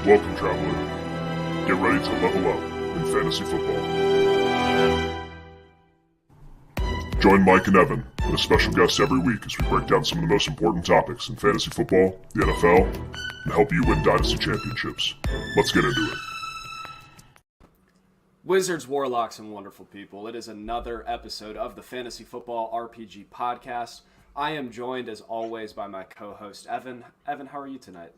Welcome, traveler. Get ready to level up in fantasy football. Join Mike and Evan and a special guest every week as we break down some of the most important topics in fantasy football, the NFL, and help you win dynasty championships. Let's get into it. Wizards, warlocks, and wonderful people. It is another episode of the Fantasy Football RPG Podcast. I am joined, as always, by my co-host, Evan. Evan, how are you tonight?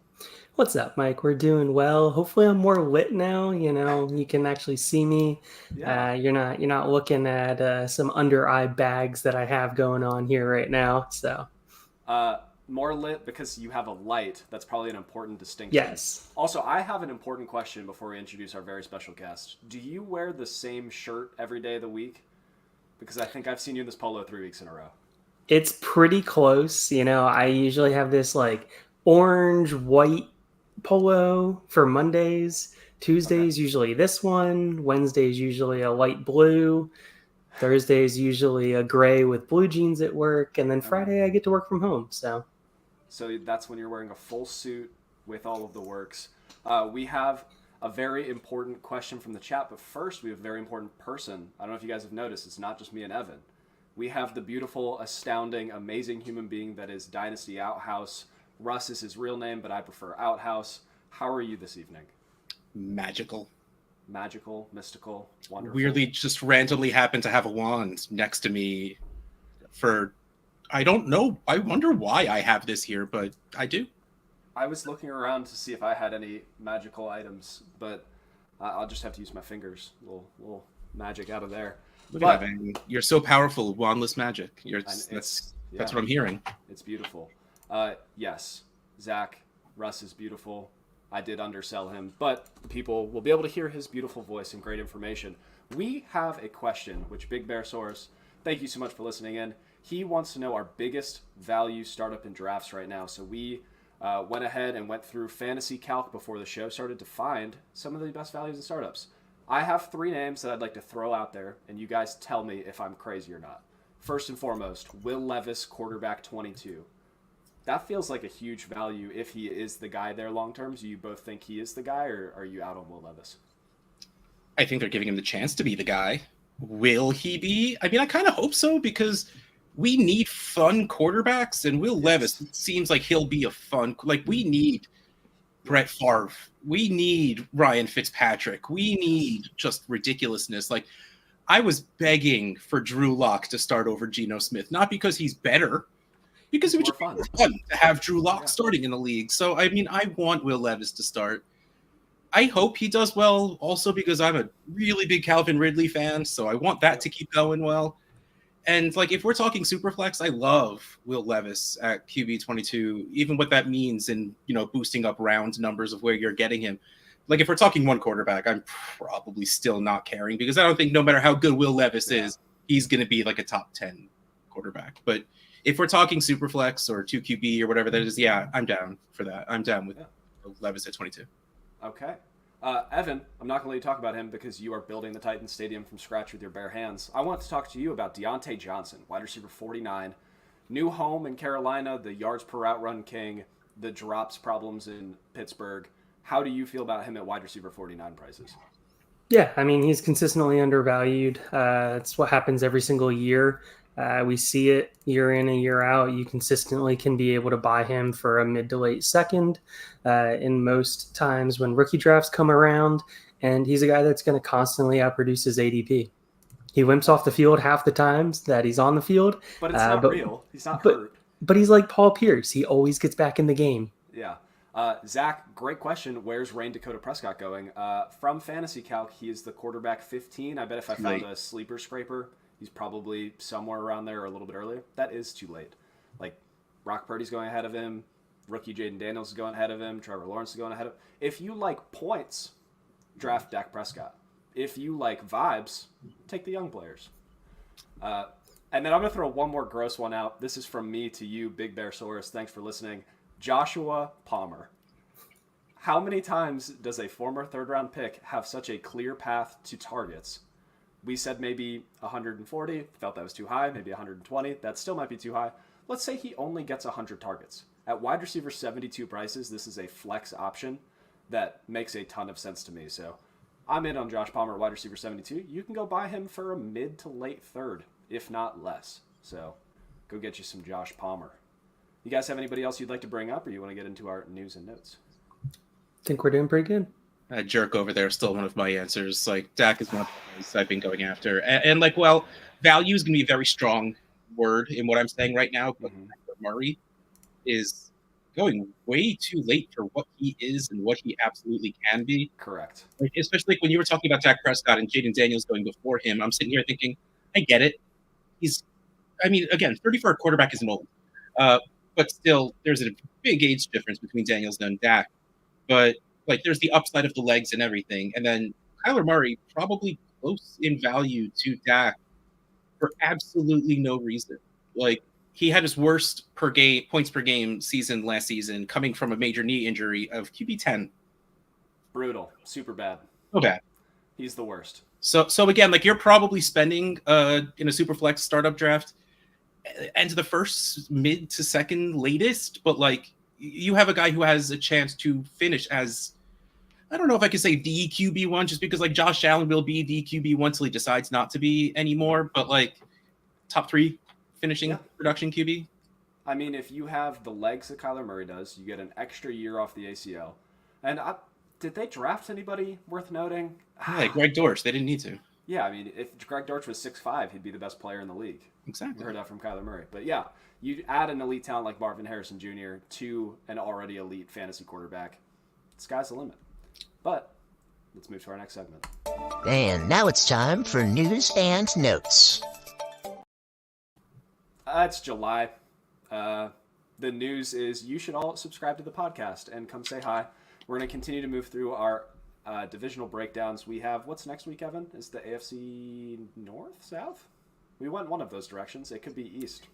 What's up, Mike? We're doing well. Hopefully I'm more lit now. You can actually see me. Yeah. You're not looking at some under eye bags that I have going on here right now. So More lit because you have a light. That's probably an important distinction. yes. Also, I have an important question before we introduce our very special guest. Do you wear the same shirt every day of the week? Because I think I've seen you in this polo 3 weeks in a row. It's pretty close. I usually have this like orange white polo for Mondays. Tuesdays usually this one. Wednesdays usually a light blue. Thursdays usually a gray with blue jeans at work, and then Friday I get to work from home. So that's when you're wearing a full suit with all of the works. We have a very important question from the chat, but first we have a very important person. I don't know if you guys have noticed, it's not just me and Evan. We have the beautiful, astounding, amazing human being that is Dynasty Outhouse. Russ is his real name, but I prefer Outhouse. How are you this evening? Magical, mystical, wonderful. weirdly just randomly happened to have a wand next to me for, I don't know, I wonder why I have this here, but I do. I was looking around to see if I had any magical items, but I'll just have to use my fingers. A little magic out of there. Look at that, man. You're so powerful, wandless magic. That's what I'm hearing. It's beautiful. Yes, Zach, Russ is beautiful. I did undersell him, but people will be able to hear his beautiful voice and great information. We have a question, which Big Bear Source, thank you so much for listening in. He wants to know our biggest value startup in drafts right now. So we went ahead and went through Fantasy Calc before the show started to find some of the best values in startups. I have 3 names that I'd like to throw out there, and you guys tell me if I'm crazy or not. First and foremost, Will Levis, quarterback 22. That feels like a huge value if he is the guy there long term. Do you both think he is the guy, or are you out on Will Levis? I think they're giving him the chance to be the guy. Will he be? I mean, I kind of hope so, because we need fun quarterbacks, and Will Levis seems like he'll be a fun. Like, we need Brett Favre. We need Ryan Fitzpatrick. We need just ridiculousness. Like, I was begging for Drew Lock to start over Geno Smith, not because he's better, because it would just be fun to have Drew Lock starting in the league. So, I mean, I want Will Levis to start. I hope he does well also because I'm a really big Calvin Ridley fan, so I want that to keep going well. And, like, if we're talking Superflex, I love Will Levis at QB 22, even what that means in, boosting up round numbers of where you're getting him. Like, if we're talking one quarterback, I'm probably still not caring because I don't think no matter how good Will Levis is, he's going to be, like, a top 10 quarterback. But if we're talking Superflex or 2QB or whatever that is, I'm down for that. I'm down with Will Levis at 22. Okay. Evan, I'm not going to let you talk about him because you are building the Titans Stadium from scratch with your bare hands. I want to talk to you about Deontay Johnson, wide receiver 49. New home in Carolina, the yards per route run king, the drops problems in Pittsburgh. How do you feel about him at wide receiver 49 prices? Yeah, I mean, he's consistently undervalued. It's what happens every single year. We see it year in and year out. You consistently can be able to buy him for a mid to late second in most times when rookie drafts come around. And he's a guy that's going to constantly outproduce his ADP. He limps off the field half the times that he's on the field. But it's not real. He's not hurt. But he's like Paul Pierce. He always gets back in the game. Yeah. Zach, great question. Where's Rain Dakota Prescott going? From Fantasy Calc, he is the quarterback 15. I bet if I found a sleeper scraper, he's probably somewhere around there or a little bit earlier. That is too late. Like, Brock Purdy's going ahead of him. Rookie Jaden Daniels is going ahead of him. Trevor Lawrence is going ahead of him. If you like points, draft Dak Prescott. If you like vibes, take the young players. And then I'm going to throw one more gross one out. This is from me to you, Big Bear Source. Thanks for listening. Joshua Palmer. How many times does a former third-round pick have such a clear path to targets? We said maybe 140, felt that was too high, maybe 120. That still might be too high. Let's say he only gets 100 targets. At wide receiver 72 prices, this is a flex option. that makes a ton of sense to me. So I'm in on Josh Palmer, wide receiver 72. You can go buy him for a mid to late third, if not less. So go get you some Josh Palmer. You guys have anybody else you'd like to bring up, or you want to get into our news and notes? I think we're doing pretty good. That jerk over there is still one of my answers. Like, Dak is one of the guys I've been going after. And like, well, value is going to be a very strong word in what I'm saying right now, but Murray is going way too late for what he is and what he absolutely can be. Correct. Like, especially when you were talking about Dak Prescott and Jaden Daniels going before him, I'm sitting here thinking, I get it. Again, 30 for a quarterback isn't old. But still, there's a big age difference between Daniels and Dak. But like, there's the upside of the legs and everything. And then Kyler Murray probably close in value to Dak for absolutely no reason. Like, he had his worst points per game season last season, coming from a major knee injury of QB 10. Brutal, super bad. So bad. He's the worst. So again, like, you're probably spending in a super flex startup draft end of the first, mid to second latest, but like, you have a guy who has a chance to finish as, I don't know if I could say the QB1, just because like Josh Allen will be the QB1 until he decides not to be anymore, but like top 3 finishing production QB. I mean, if you have the legs that Kyler Murray does, you get an extra year off the ACL. And did they draft anybody worth noting? Yeah, Greg Dortch. They didn't need to. Yeah, I mean, if Greg Dortch was 6'5", he'd be the best player in the league. Exactly. We heard that from Kyler Murray. But yeah, you add an elite talent like Marvin Harrison Jr. to an already elite fantasy quarterback. Sky's the limit. But let's move to our next segment. And now it's time for news and notes. It's July. The news is you should all subscribe to the podcast and come say hi. We're going to continue to move through our divisional breakdowns. We have, what's next week, Evan? Is the AFC North, South? We went one of those directions. It could be East.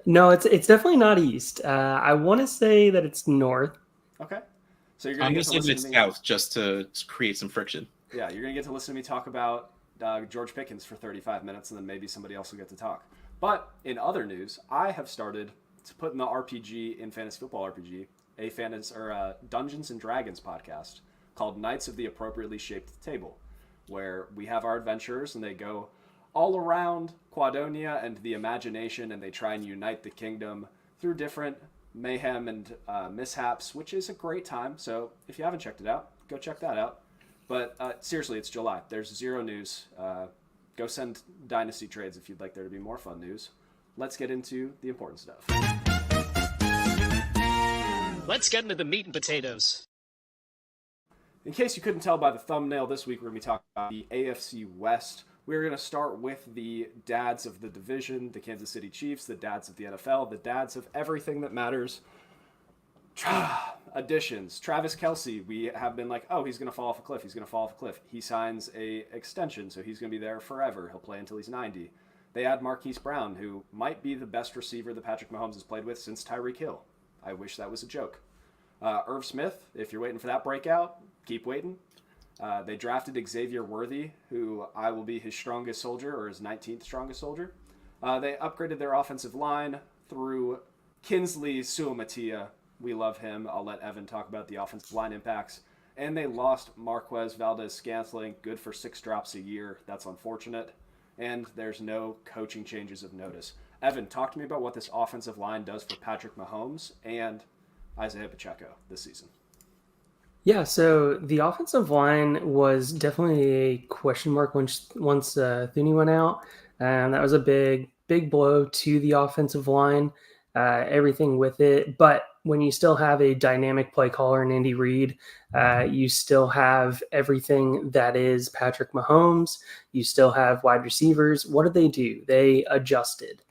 No, it's definitely not East. I want to say that it's North. Okay. So you're going to get to listen to me. South just to create some friction. Yeah, you're going to get to listen to me talk about George Pickens for 35 minutes, and then maybe somebody else will get to talk. But in other news, I have started to put in the RPG, in Fantasy Football RPG, a Dungeons and Dragons podcast called Knights of the Appropriately Shaped Table, where we have our adventurers and they go all around Quadonia and the imagination, and they try and unite the kingdom through different mayhem and mishaps, which is a great time. So if you haven't checked it out, go check that out. But seriously, it's July. There's zero news. Go send Dynasty trades if you'd like there to be more fun news. Let's get into the important stuff. Let's get into the meat and potatoes. In case you couldn't tell by the thumbnail, this week we're going to be talking about the AFC West. We're going to start with the dads of the division, the Kansas City Chiefs, the dads of the NFL, the dads of everything that matters. Additions. Travis Kelce, we have been like, oh, he's going to fall off a cliff. He's going to fall off a cliff. He signs a extension, so he's going to be there forever. He'll play until he's 90. They add Marquise Brown, who might be the best receiver that Patrick Mahomes has played with since Tyreek Hill. I wish that was a joke. Irv Smith, if you're waiting for that breakout, keep waiting. They drafted Xavier Worthy, who I will be his strongest soldier, or his 19th strongest soldier. They upgraded their offensive line through Kinsley Suamatia. We love him. I'll let Evan talk about the offensive line impacts. And they lost Marquez Valdez-Scantling, good for 6 drops a year. That's unfortunate. And there's no coaching changes of notice. Evan, talk to me about what this offensive line does for Patrick Mahomes and Isiah Pacheco this season. Yeah, so the offensive line was definitely a question mark once Thuney went out. And that was a big blow to the offensive line, everything with it. But when you still have a dynamic play caller in Andy Reid, you still have everything that is Patrick Mahomes. You still have wide receivers. What did they do? They adjusted.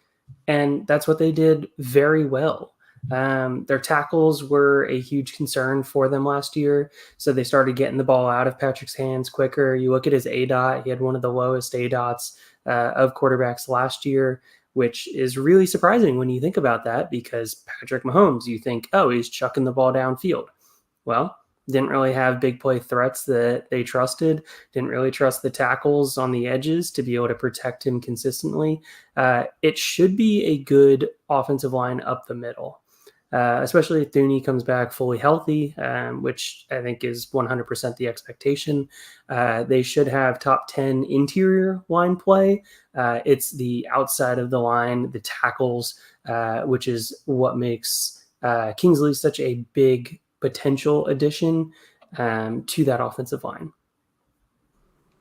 And that's what they did very well. Their tackles were a huge concern for them last year, so they started getting the ball out of Patrick's hands quicker. You look at his ADOT, he had one of the lowest ADOTs of quarterbacks last year, which is really surprising when you think about that, because Patrick Mahomes, you think, oh, he's chucking the ball downfield. Well, didn't really have big play threats that they trusted, didn't really trust the tackles on the edges to be able to protect him consistently. It should be a good offensive line up the middle. especially if Thuney comes back fully healthy, which I think is 100% the expectation. They should have top 10 interior line play. It's the outside of the line, the tackles, which is what makes Kingsley such a big potential addition to that offensive line.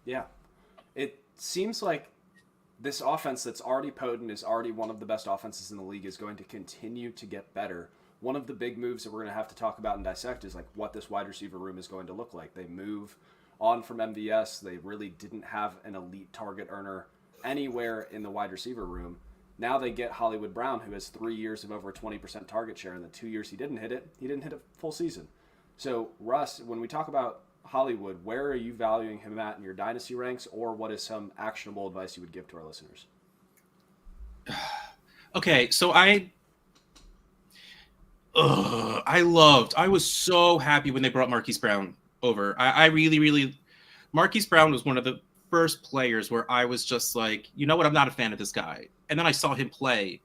Yeah. It seems like this offense that's already potent, is already one of the best offenses in the league, is going to continue to get better. One of the big moves that we're going to have to talk about and dissect is like what this wide receiver room is going to look like. They move on from MVS. They really didn't have an elite target earner anywhere in the wide receiver room. Now they get Hollywood Brown, who has 3 years of over 20% target share. In the 2 years he didn't hit it full season. So, Russ, when we talk about Hollywood, where are you valuing him at in your dynasty ranks, or what is some actionable advice you would give to our listeners? Okay, so I was so happy when they brought Marquise Brown over. I really, Marquise Brown was one of the first players where I was just like, you know what, I'm not a fan of this guy. And then I saw him play,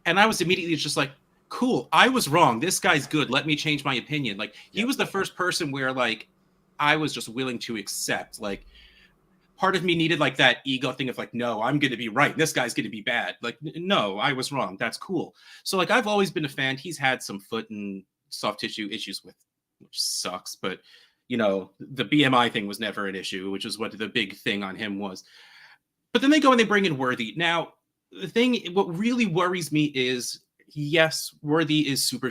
and I was immediately just like, cool, I was wrong. This guy's good. Let me change my opinion. Like, he was the first person where, like, I was just willing to accept. Like, part of me needed, like, that ego thing of, like, no, I'm going to be right. This guy's going to be bad. Like, no, I was wrong. That's cool. So, like, I've always been a fan. He's had some foot and soft tissue issues which sucks. But, you know, the BMI thing was never an issue, which is what the big thing on him was. But then they go and they bring in Worthy. Now, the thing, what really worries me is, yes, Worthy is super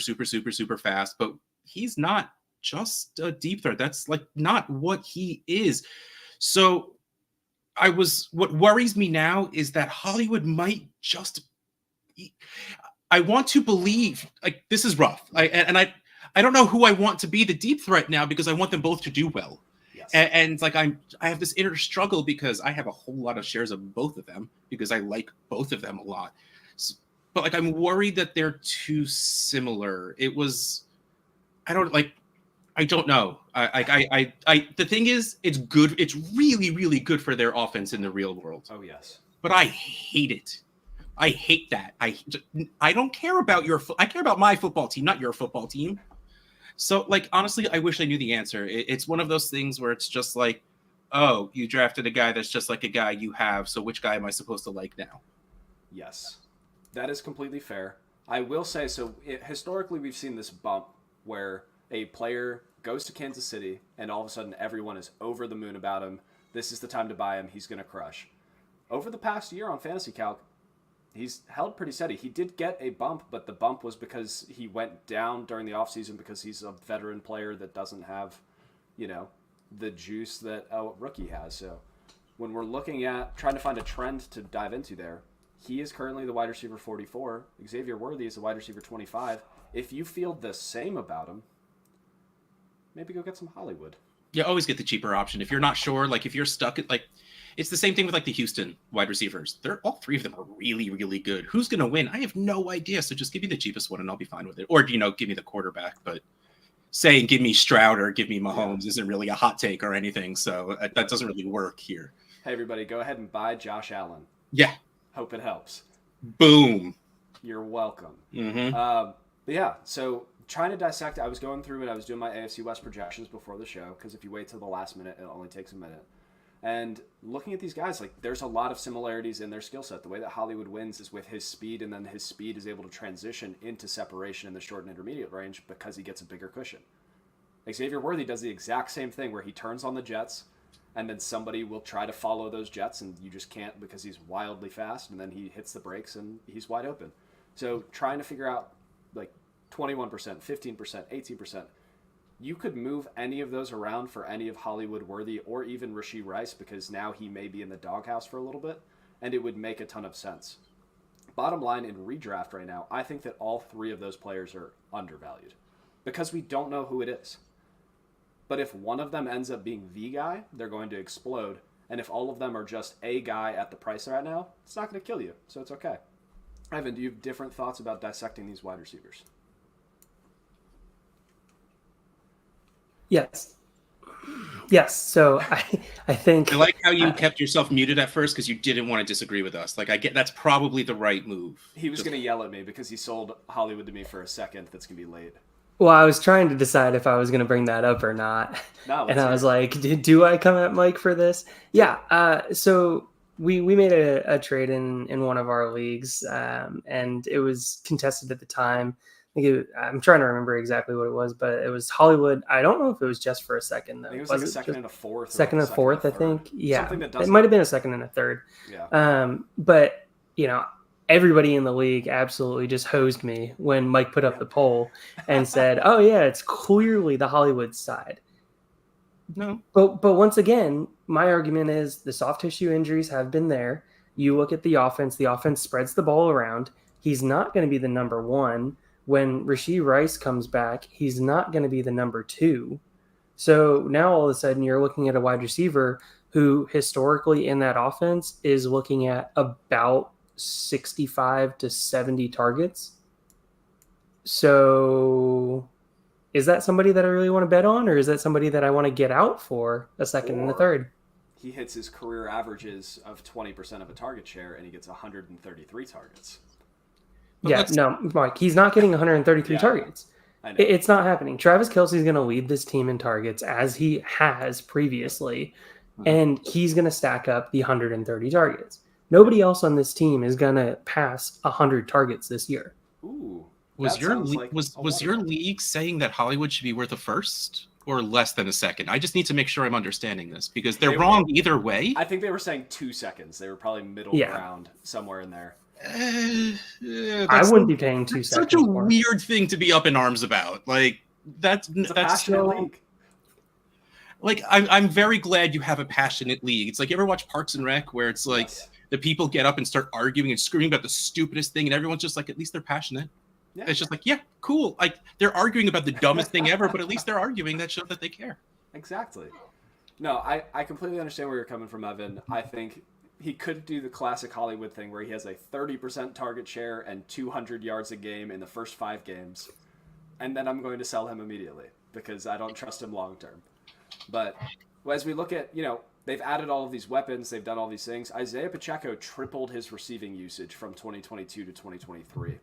fast, but he's not just a deep threat. That's like not what he is. So what worries me now is that Hollywood might just, I want to believe, like, this is rough. I don't know who I want to be the deep threat now, because I want them both to do well. Yes. And like, I have this inner struggle because I have a whole lot of shares of both of them because I like both of them a lot. So, but like, I'm worried that they're too similar. I don't know. The thing is, it's good. It's really good for their offense in the real world. Oh yes. But I hate it. I hate that. I don't care about I care about my football team, not your football team. So, like, honestly, I wish I knew the answer. It's one of those things where it's just like, oh, you drafted a guy that's just like a guy you have, so which guy am I supposed to like now? Yes. That is completely fair. I will say, so historically we've seen this bump where a player goes to Kansas City and all of a sudden everyone is over the moon about him. This is the time to buy him. He's going to crush. Over the past year on Fantasy Calc, he's held pretty steady. He did get a bump, but the bump was because he went down during the offseason because he's a veteran player that doesn't have, you know, the juice that a rookie has. So when we're looking at trying to find a trend to dive into there, he is currently the wide receiver 44. Xavier Worthy is the wide receiver 25. If you feel the same about him, maybe go get some Hollywood. Yeah, always get the cheaper option. If you're not sure, like if you're stuck at, like, it's the same thing with like the Houston wide receivers. All three of them are really good. Who's going to win? I have no idea. So just give me the cheapest one and I'll be fine with it. Or, you know, give me the quarterback. But saying give me Stroud or give me Mahomes isn't really a hot take or anything. So that doesn't really work here. Hey, everybody, go ahead and buy Josh Allen. Yeah. Hope it helps. Boom. You're welcome. Mm-hmm. But yeah, so trying to dissect, I was going through and I was doing my AFC West projections before the show, because if you wait till the last minute, it only takes a minute. And looking at these guys, like, there's a lot of similarities in their skill set. The way that Hollywood wins is with his speed, and then his speed is able to transition into separation in the short and intermediate range because he gets a bigger cushion. Xavier Worthy does the exact same thing where he turns on the jets, and then somebody will try to follow those jets, and you just can't because he's wildly fast, and then he hits the brakes, and he's wide open. So trying to figure out, like, 21%, 15%, 18%, you could move any of those around for any of Hollywood Worthy or even Rashee Rice, because now he may be in the doghouse for a little bit, and it would make a ton of sense. Bottom line, in redraft right now, I think that all three of those players are undervalued because we don't know who it is. But if one of them ends up being the guy, they're going to explode. And if all of them are just a guy at the price they're at now, it's not going to kill you, so it's okay. Ivan, do you have different thoughts about dissecting these wide receivers? Yes. Yes. So I think I like how you kept yourself muted at first because you didn't want to disagree with us. Like, I get that's probably the right move. He was going to yell at me because he sold Hollywood to me for a second. That's going to be late. well, I was trying to decide if I was going to bring that up or not. No, And I was like, do I come at Mike for this? Yeah. So we made a trade in one of our leagues, and it was contested at the time. I'm trying to remember exactly what it was, but it was Hollywood. I don't know if it was just for a second, though. I think it was like a second and a fourth. Second and a fourth, I think. Yeah. Something that it might have been a second and a third. Yeah. But, everybody in the league absolutely just hosed me when Mike put up the poll and said, oh, yeah, it's clearly the Hollywood side. No. But once again, my argument is the soft tissue injuries have been there. You look at the offense spreads the ball around. He's not going to be the number one. When Rashee Rice comes back, he's not going to be the number two. So now all of a sudden you're looking at a wide receiver who historically in that offense is looking at about 65 to 70 targets. So is that somebody that I really want to bet on, or is that somebody that I want to get out for a second and a third? He hits his career averages of 20% of a target share and he gets 133 targets. But no, Mike, he's not getting 133 targets. It's not happening. Travis Kelce is going to lead this team in targets as he has previously, and he's going to stack up the 130 targets. Nobody else on this team is going to pass 100 targets this year. Ooh. Was your league saying that Hollywood should be worth a first or less than a second? I just need to make sure I'm understanding this because they're wrong either way. I think they were saying 2 seconds. They were probably middle ground somewhere in there. I wouldn't be paying 2 seconds. Such a weird thing to be up in arms about. Like that's passionate league. Like I'm very glad you have a passionate league. It's like, you ever watch Parks and Rec where it's like the people get up and start arguing and screaming about the stupidest thing, and everyone's just like, at least they're passionate. Yeah. It's just like, yeah, cool. Like they're arguing about the dumbest thing ever, but at least they're arguing. That shows that they care. Exactly. No, I completely understand where you're coming from, Evan. I think he could do the classic Hollywood thing where he has a 30% target share and 200 yards a game in the first 5 games. And then I'm going to sell him immediately because I don't trust him long term. But as we look at, they've added all of these weapons, they've done all these things. Isiah Pacheco tripled his receiving usage from 2022 to 2023.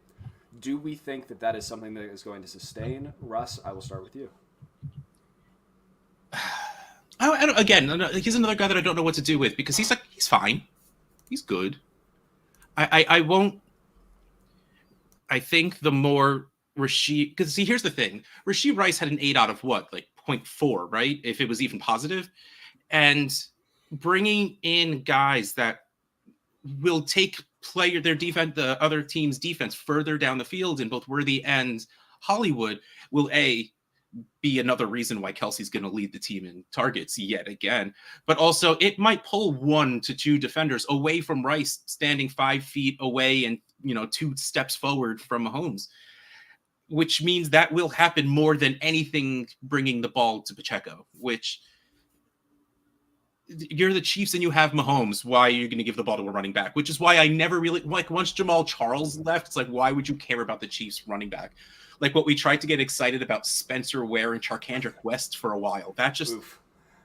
Do we think that is something that is going to sustain? Russ, I will start with you. He's another guy that I don't know what to do with because he's fine. He's good. I won't. I think the more Rashee, because see, here's the thing. Rashee Rice had an 8 out of what, like 0.4, right? If it was even positive. And bringing in guys that will take the other team's defense further down the field in both Worthy and Hollywood will be another reason why Kelce's going to lead the team in targets yet again. But also it might pull 1 to 2 defenders away from Rice standing 5 feet away and 2 steps forward from Mahomes, which means that will happen more than anything bringing the ball to Pacheco, which you're the Chiefs and you have Mahomes. Why are you going to give the ball to a running back? Which is why I never really, like, once Jamal Charles left, it's like, why would you care about the Chiefs running back? Like what we tried to get excited about Spencer Ware and Charkandrick West for a while. That just,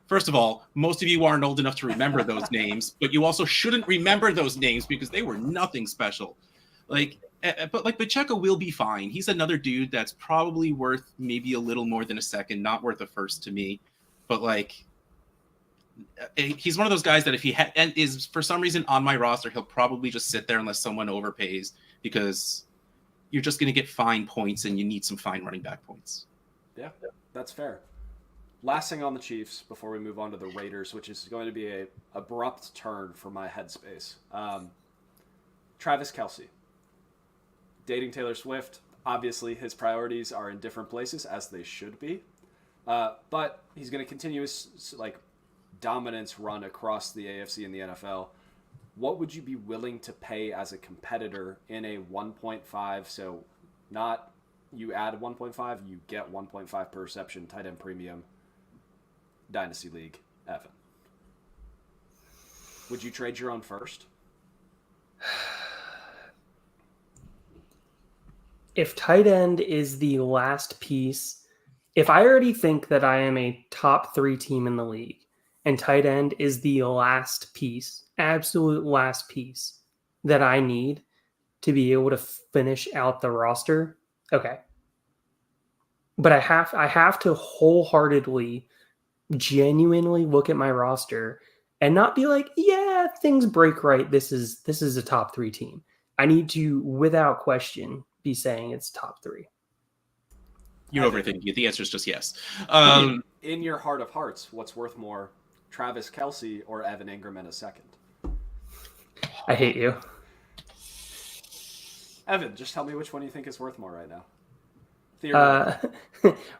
first of all, most of you aren't old enough to remember those names, but you also shouldn't remember those names because they were nothing special. But Pacheco will be fine. He's another dude that's probably worth maybe a little more than a second, not worth a first to me. But he's one of those guys that if he is for some reason on my roster, he'll probably just sit there unless someone overpays because you're just going to get fine points and you need some fine running back points. Yeah, that's fair. Last thing on the Chiefs before we move on to the Raiders, which is going to be a abrupt turn for my headspace. Travis Kelce. Dating Taylor Swift. Obviously, his priorities are in different places, as they should be. But he's going to continue his dominance run across the AFC and the NFL. What would you be willing to pay as a competitor in a 1.5? So not you add 1.5, you get 1.5 per reception, tight end premium, Dynasty League, Evan. Would you trade your own first? If tight end is the last piece If I already think that I am a top 3 team in the league and tight end is the last piece, absolute last piece that I need to be able to finish out the roster, okay. But I have to wholeheartedly, genuinely look at my roster and not be like, yeah, things break right. This is a top 3 team. I need to, without question, be saying it's top 3. You're overthinking it. The answer is just yes. In your heart of hearts, what's worth more, Travis Kelce or Evan Ingram in a second? I hate you. Evan, just tell me which one you think is worth more right now.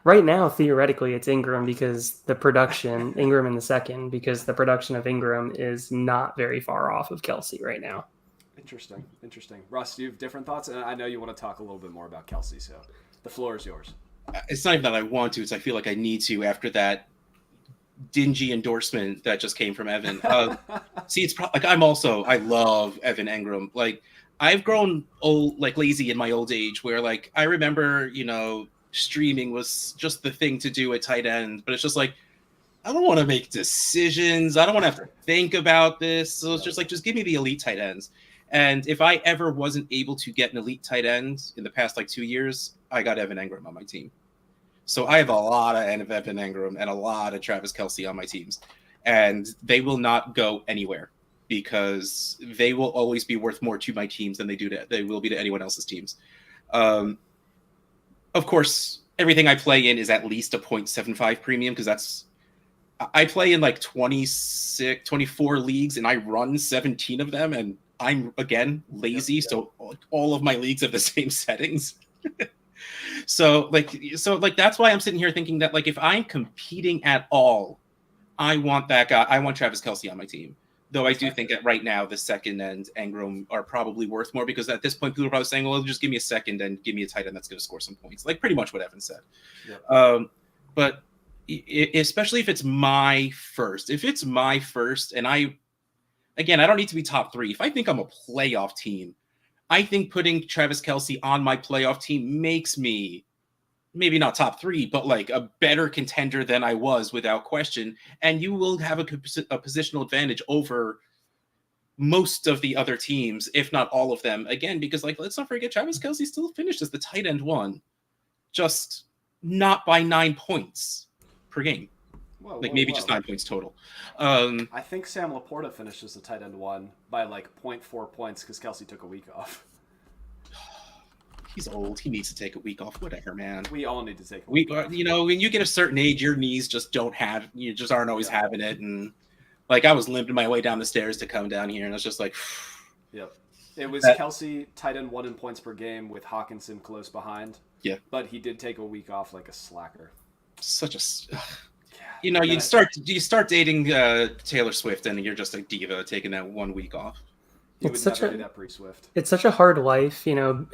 Right now, theoretically, it's Ingram because the production, Ingram in the second, because the production of Ingram is not very far off of Kelce right now. Interesting. Russ, do you have different thoughts? And I know you want to talk a little bit more about Kelce, so the floor is yours. It's not even that I want to, it's I feel like I need to after that dingy endorsement that just came from Evan. See, it's like I love Evan Ingram. Like, I've grown old, like lazy in my old age where like I remember, streaming was just the thing to do at tight end, but it's just like, I don't want to make decisions. I don't want to have to think about this. So it's just like, just give me the elite tight ends. And if I ever wasn't able to get an elite tight end in the past like 2 years, I got Evan Ingram on my team. So I have a lot of Evan Ingram and a lot of Travis Kelce on my teams. And they will not go anywhere because they will always be worth more to my teams than they will be to anyone else's teams. Of course, everything I play in is at least a 0.75 premium because I play in like 24 leagues and I run 17 of them and I'm again lazy. Yep. So all of my leagues have the same settings. So that's why I'm sitting here thinking that like if I'm competing at all, I want that guy. I want Travis Kelce on my team. Though I do think that right now the second and Ingram are probably worth more because at this point people are probably saying, well, just give me a second and give me a tight end that's going to score some points. Like pretty much what Evan said. Yep. But especially if it's my first. If it's my first and I don't need to be top 3. If I think I'm a playoff team, I think putting Travis Kelce on my playoff team makes me maybe not top 3, but like a better contender than I was without question. And you will have a positional advantage over most of the other teams, if not all of them. Again, because like, let's not forget Travis Kelce still finished as the tight end 1, just not by 9 points per game. Maybe just 9 points total. I think Sam Laporta finished as the tight end 1 by like 0.4 points because Kelce took a week off. He's old. He needs to take a week off. Whatever, man. We all need to take a week off. When you get a certain age, your knees just aren't always having it. And like I was limping my way down the stairs to come down here, and I was just like, yep. It was Kelce tight end 1 in points per game with Hawkinson close behind. Yeah, but he did take a week off like a slacker. Such a. You start dating Taylor Swift, and you're just a diva taking that 1 week off. It's such a hard life,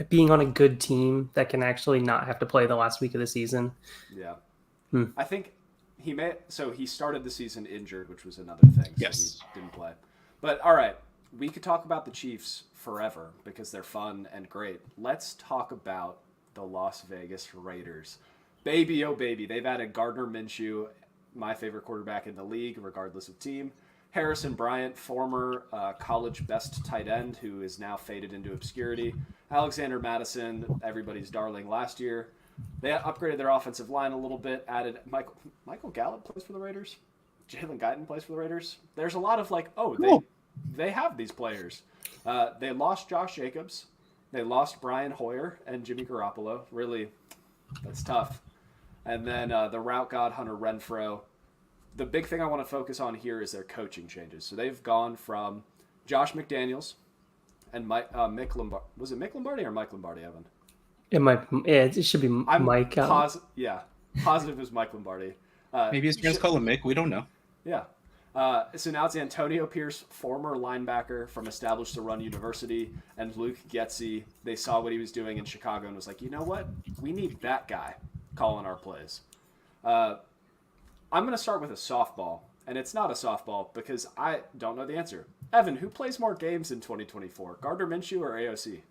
being on a good team that can actually not have to play the last week of the season. Yeah. I think he started the season injured, which was another thing. Yes. So he didn't play. But all right, we could talk about the Chiefs forever because they're fun and great. Let's talk about the Las Vegas Raiders. Baby, oh baby, they've added Gardner Minshew, my favorite quarterback in the league, regardless of team. Harrison Bryant, former college best tight end, who is now faded into obscurity. Alexander Madison, everybody's darling last year. They upgraded their offensive line a little bit, added Michael Gallup plays for the Raiders. Jalen Guyton plays for the Raiders. There's a lot of they have these players. They lost Josh Jacobs. They lost Brian Hoyer and Jimmy Garoppolo. Really, that's tough. And then the route god Hunter Renfrow. The big thing I want to focus on here is their coaching changes. So they've gone from Josh McDaniels and Mick Lombardi. Was it Mick Lombardi or Mike Lombardi, Evan? It should be Mike. Positive it was Mike Lombardi. Maybe his friends call him Mick. We don't know. Yeah. So now it's Antonio Pierce, former linebacker from Established to Run University, and Luke Getsy. They saw what he was doing in Chicago and was like, you know what? We need that guy calling our plays. I'm going to start with a softball, and it's not a softball because I don't know the answer. Evan, who plays more games in 2024, Gardner Minshew or AOC?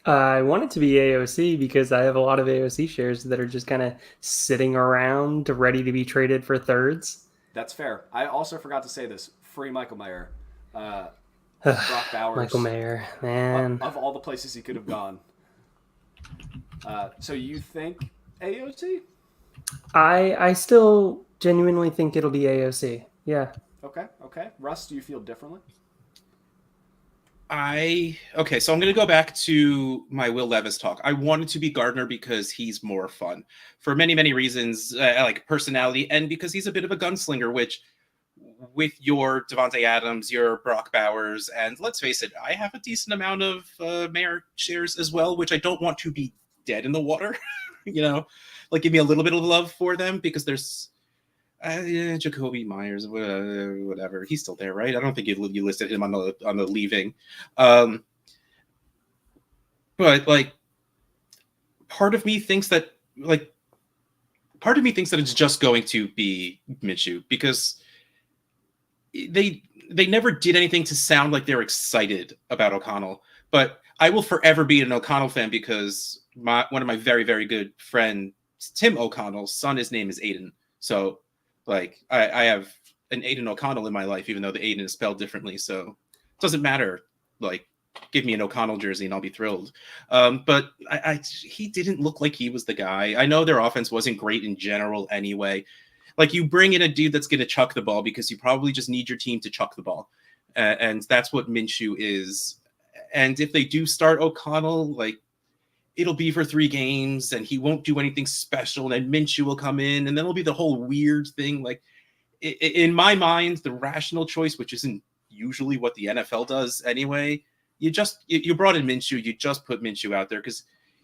I want it to be AOC because I have a lot of AOC shares that are just kind of sitting around ready to be traded for thirds. That's fair. I also forgot to say this. Free Michael Mayer. Brock Bowers. Michael Mayer, man. Of all the places he could have gone. So you think AOC? I still genuinely think it'll be AOC. Yeah. Okay. Russ, do you feel differently? Okay, so I'm going to go back to my Will Levis talk. I wanted to be Gardner because he's more fun for many, many reasons, like personality, and because he's a bit of a gunslinger, which with your Devontae Adams, your Brock Bowers, and let's face it, I have a decent amount of Mayer shares as well, which I don't want to be dead in the water, like give me a little bit of love for them because there's Jacoby Myers, whatever. He's still there, right? I don't think you listed him on the leaving. But like, part of me thinks that it's just going to be Minshew because they never did anything to sound like they're excited about O'Connell. But I will forever be an O'Connell fan because one of my very, very good friends, Tim O'Connell's son, his name is Aiden. So like I have an Aiden O'Connell in my life, even though the Aiden is spelled differently. So it doesn't matter. Like, give me an O'Connell jersey and I'll be thrilled. But he didn't look like he was the guy. I know their offense wasn't great in general anyway. Like, you bring in a dude that's going to chuck the ball because you probably just need your team to chuck the ball. And that's what Minshew is. And if they do start O'Connell, like, it'll be for 3 games and he won't do anything special. And then Minshew will come in and then it'll be the whole weird thing. Like, in my mind, the rational choice, which isn't usually what the NFL does anyway, you brought in Minshew, you just put Minshew out there because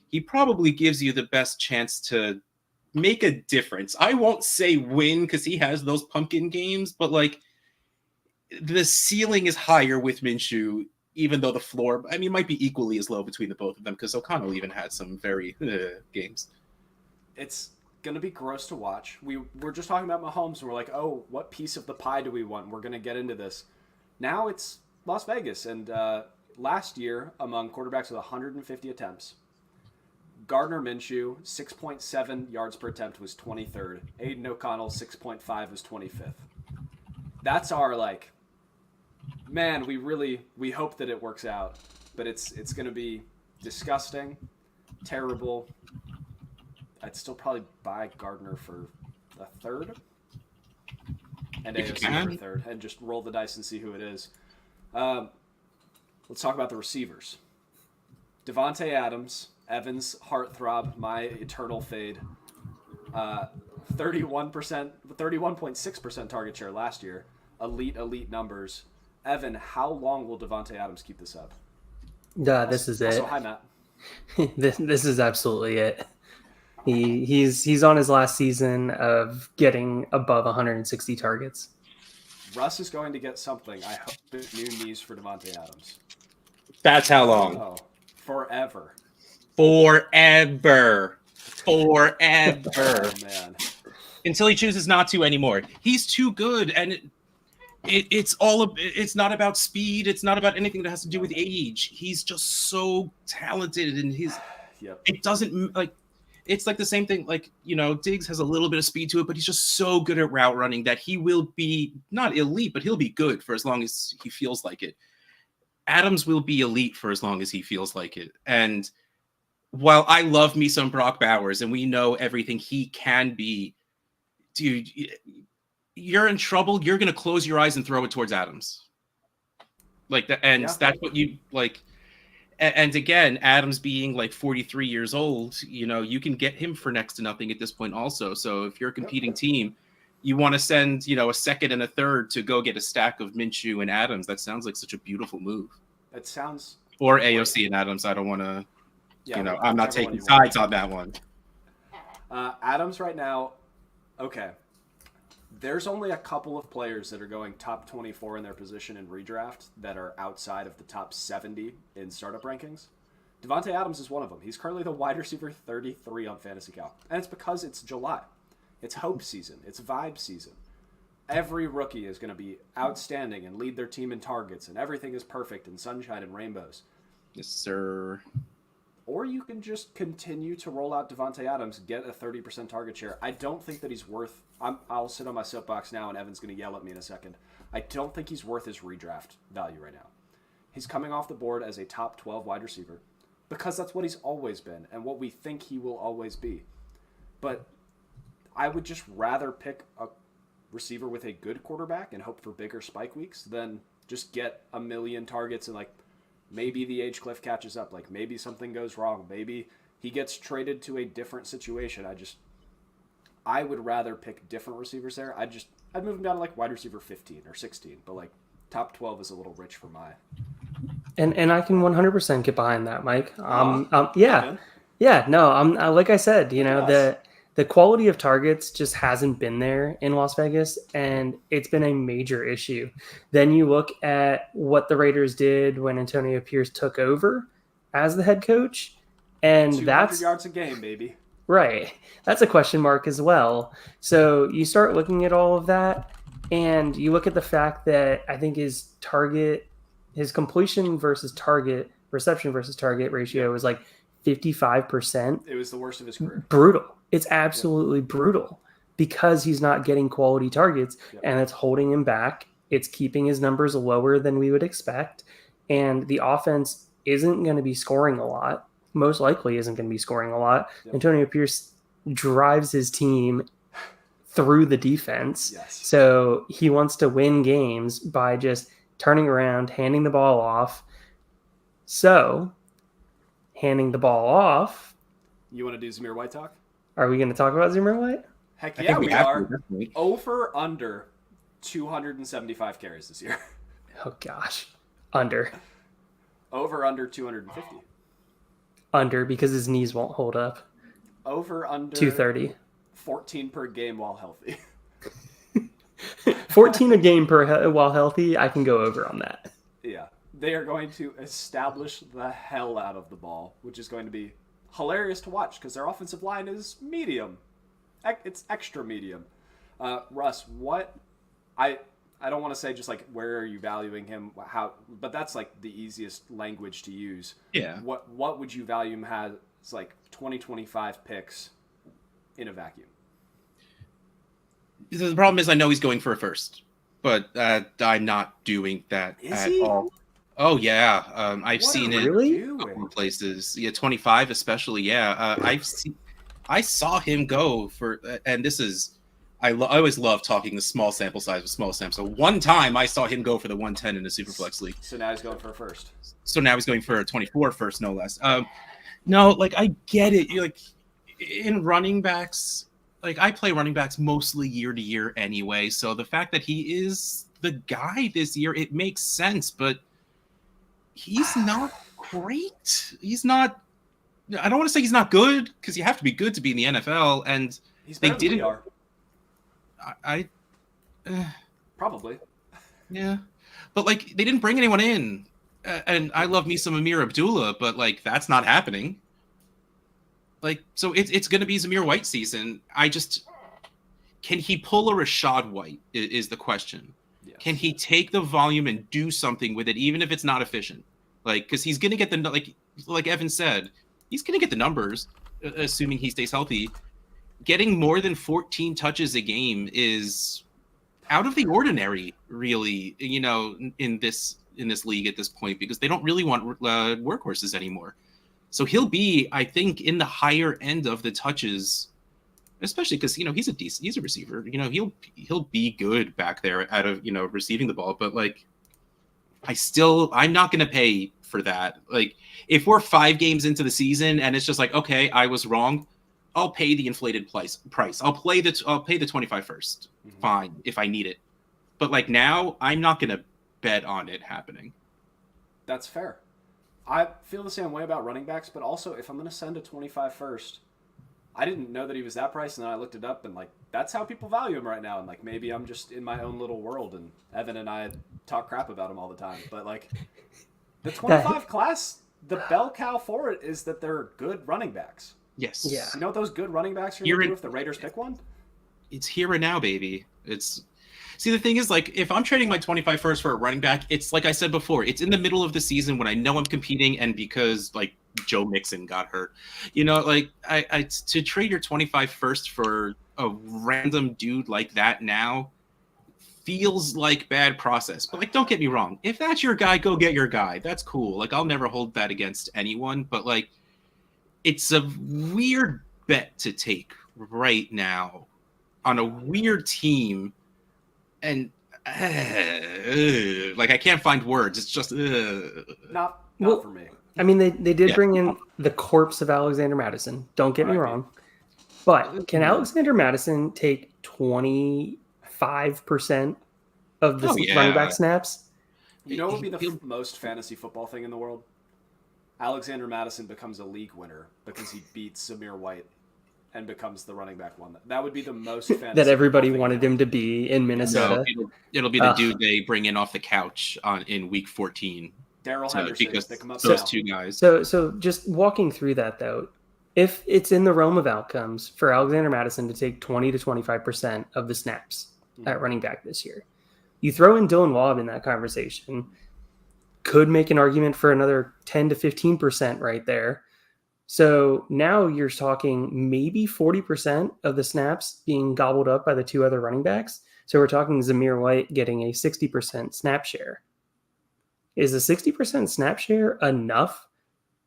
he probably gives you the best chance to make a difference. I won't say win because he has those pumpkin games, but like, the ceiling is higher with Minshew, even though the floor, I mean, might be equally as low between the both of them because O'Connell even had some very games. It's going to be gross to watch. We're just talking about Mahomes and we're like, oh, what piece of the pie do we want? We're going to get into this. Now it's Las Vegas. And last year, among quarterbacks with 150 attempts, Gardner Minshew, 6.7 yards per attempt, was 23rd. Aiden O'Connell, 6.5, was 25th. That's our, like, man, we hope that it works out. But it's going to be disgusting, terrible. I'd still probably buy Gardner for a third. And AOC for a third. And just roll the dice and see who it is. Let's talk about the receivers. Devontae Adams, Evans, heartthrob, my eternal fade. 31.6% target share last year. Elite numbers. Evan, how long will Devontae Adams keep this up? This is it. Also, hi, Matt. This is absolutely it. He's on his last season of getting above 160 targets. Russ is going to get something. I hope it's new knees for Devontae Adams. That's how long. Oh, forever. Forever. Oh, man. Until he chooses not to anymore. He's too good, and it's not about speed. It's not about anything that has to do with age. He's just so talented, and it doesn't like. It's like the same thing. Like, Diggs has a little bit of speed to it, but he's just so good at route running that he will be not elite, but he'll be good for as long as he feels like it. Adams will be elite for as long as he feels like it. And while I love me some Brock Bowers and we know everything he can be, dude, you're in trouble. You're going to close your eyes and throw it towards Adams. Like that. And that's what you like. And again, Adams being like 43 years old, you can get him for next to nothing at this point also. So if you're a competing team, you want to send, a second and a third to go get a stack of Minshew and Adams. That sounds like such a beautiful move. It sounds... Or AOC and Adams. I don't want to, I'm not taking sides on that one. Adams right now, okay. There's only a couple of players that are going top 24 in their position in redraft that are outside of the top 70 in startup rankings. Devontae Adams is one of them. He's currently the wide receiver 33 on Fantasy Calc. And it's because it's July. It's hope season. It's vibe season. Every rookie is going to be outstanding and lead their team in targets, and everything is perfect and sunshine and rainbows. Yes, sir. or you can just continue to roll out Devontae Adams, get a 30% target share. I don't think that he's worth. I'll sit on my soapbox now, and Evan's going to yell at me in a second. I don't think he's worth his redraft value right now. He's coming off the board as a top 12 wide receiver because that's what he's always been and what we think he will always be. But I would just rather pick a receiver with a good quarterback and hope for bigger spike weeks than just get a million targets and maybe the age cliff catches up. Maybe something goes wrong. Maybe he gets traded to a different situation. I would rather pick different receivers there. I'd move him down to wide receiver 15 or 16, but top 12 is a little rich for my. And I can 100% get behind that, Mike. Yeah. No, like I said, the quality of targets just hasn't been there in Las Vegas, and it's been a major issue. Then you look at what the Raiders did when Antonio Pierce took over as the head coach, and 200 yards a game, baby. Right. That's a question mark as well. So you start looking at all of that, and you look at the fact that I think his completion versus target, reception versus target ratio was 55%. It was the worst of his career. Brutal. It's absolutely brutal because he's not getting quality targets, and it's holding him back. It's keeping his numbers lower than we would expect, and the offense isn't going to be scoring a lot. Most likely isn't going to be scoring a lot. Yep. Antonio Pierce drives his team through the defense. Yes. So he wants to win games by just turning around, handing the ball off. So handing the ball off. You want to do Zamir White talk? Are we going to talk about Zamir White? Heck yeah, we are. Over under 275 carries this year. Oh gosh. Under. Over under 250. Under, because his knees won't hold up. Over under 230. 14 per game while healthy. 14 a game while healthy, I can go over on that. Yeah. They are going to establish the hell out of the ball, which is going to be hilarious to watch because their offensive line is medium. It's extra medium. Russ, what I don't want to say just where are you valuing him, how, but that's the easiest language to use. Yeah. What would you value him as 2025 picks in a vacuum? The problem is I know he's going for a first, but I'm not doing that all. Oh yeah, I've seen it in a couple places. Yeah, 25 especially. Yeah, I saw him go for, and this is. I always love talking the small sample size with small sample. So one time I saw him go for the 110 in the Superflex League. So now he's going for a first. So now he's going for a 24 first, no less. No, I get it. You're in running backs, I play running backs mostly year to year anyway. So the fact that he is the guy this year, it makes sense. But he's not great. He's not. I don't want to say he's not good because you have to be good to be in the NFL. And they didn't. Probably. Yeah. But they didn't bring anyone in. And I love me some Amir Abdullah, but that's not happening. So it's going to be Zamir White season. Can he pull a Rashad White is the question. Yes. Can he take the volume and do something with it, even if it's not efficient? Because he's going to get the, like Evan said, he's going to get the numbers, assuming he stays healthy. Getting more than 14 touches a game is out of the ordinary, really, in this league at this point, because they don't really want workhorses anymore. So he'll be, I think, in the higher end of the touches, especially because, he's a receiver. He'll be good back there out of, receiving the ball. But I'm not going to pay for that. If we're 5 games into the season and it's just okay, I was wrong, I'll pay the inflated price. I'll pay the 25 first. Mm-hmm. Fine, if I need it. But now, I'm not going to bet on it happening. That's fair. I feel the same way about running backs, but also if I'm going to send a 25 first, I didn't know that he was that price, and then I looked it up, and that's how people value him right now. And maybe I'm just in my own little world, and Evan and I talk crap about him all the time. But the 25 class, the bell cow for it is that they're good running backs. Yes. Yeah. You know what those good running backs are going to do if the Raiders pick one? It's here and now, baby. See, the thing is, if I'm trading my 25 first for a running back, it's like I said before, it's in the middle of the season when I know I'm competing, and because Joe Mixon got hurt. You know, like I to trade your 25 first for a random dude like that now feels like bad process. But like, don't get me wrong. If that's your guy, go get your guy. That's cool. Like, I'll never hold that against anyone. But like, it's a weird bet to take right now on a weird team, and like I can't find words. It's just Not Well, for me. I mean, they did bring in the corpse of Alexander Madison. Don't get me wrong. But can Alexander Madison take 25% of the running back snaps? You know what would be the most fantasy football thing in the world? Alexander Madison becomes a league winner because he beats Zamir White and becomes the running back one. That would be the most fantasy that everybody football thing wanted him to be in Minnesota. No, it'll be the dude they bring in off the couch in week 14. Darrell Henderson. Because Pick him up those now. two guys. So just walking through that, though, if it's in the realm of outcomes for Alexander Madison to take 20 to 25% of the snaps at running back this year, you throw in Dylan Waub in that conversation, could make an argument for another 10 to 15% right there. So now you're talking maybe 40% of the snaps being gobbled up by the two other running backs. So we're talking Zamir White getting a 60% snap share. Is a 60% snap share enough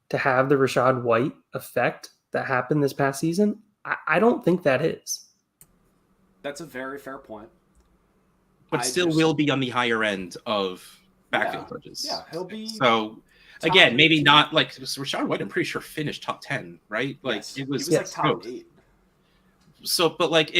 to have the Rashad White effect that happened this past season? I don't think that is. That's a very fair point. But still will be on the higher end of backfield touches. Yeah, he'll be. So again, maybe not like Rashad White. I'm pretty sure finished top 10, right? Like Yes. it was like top 8. So, but like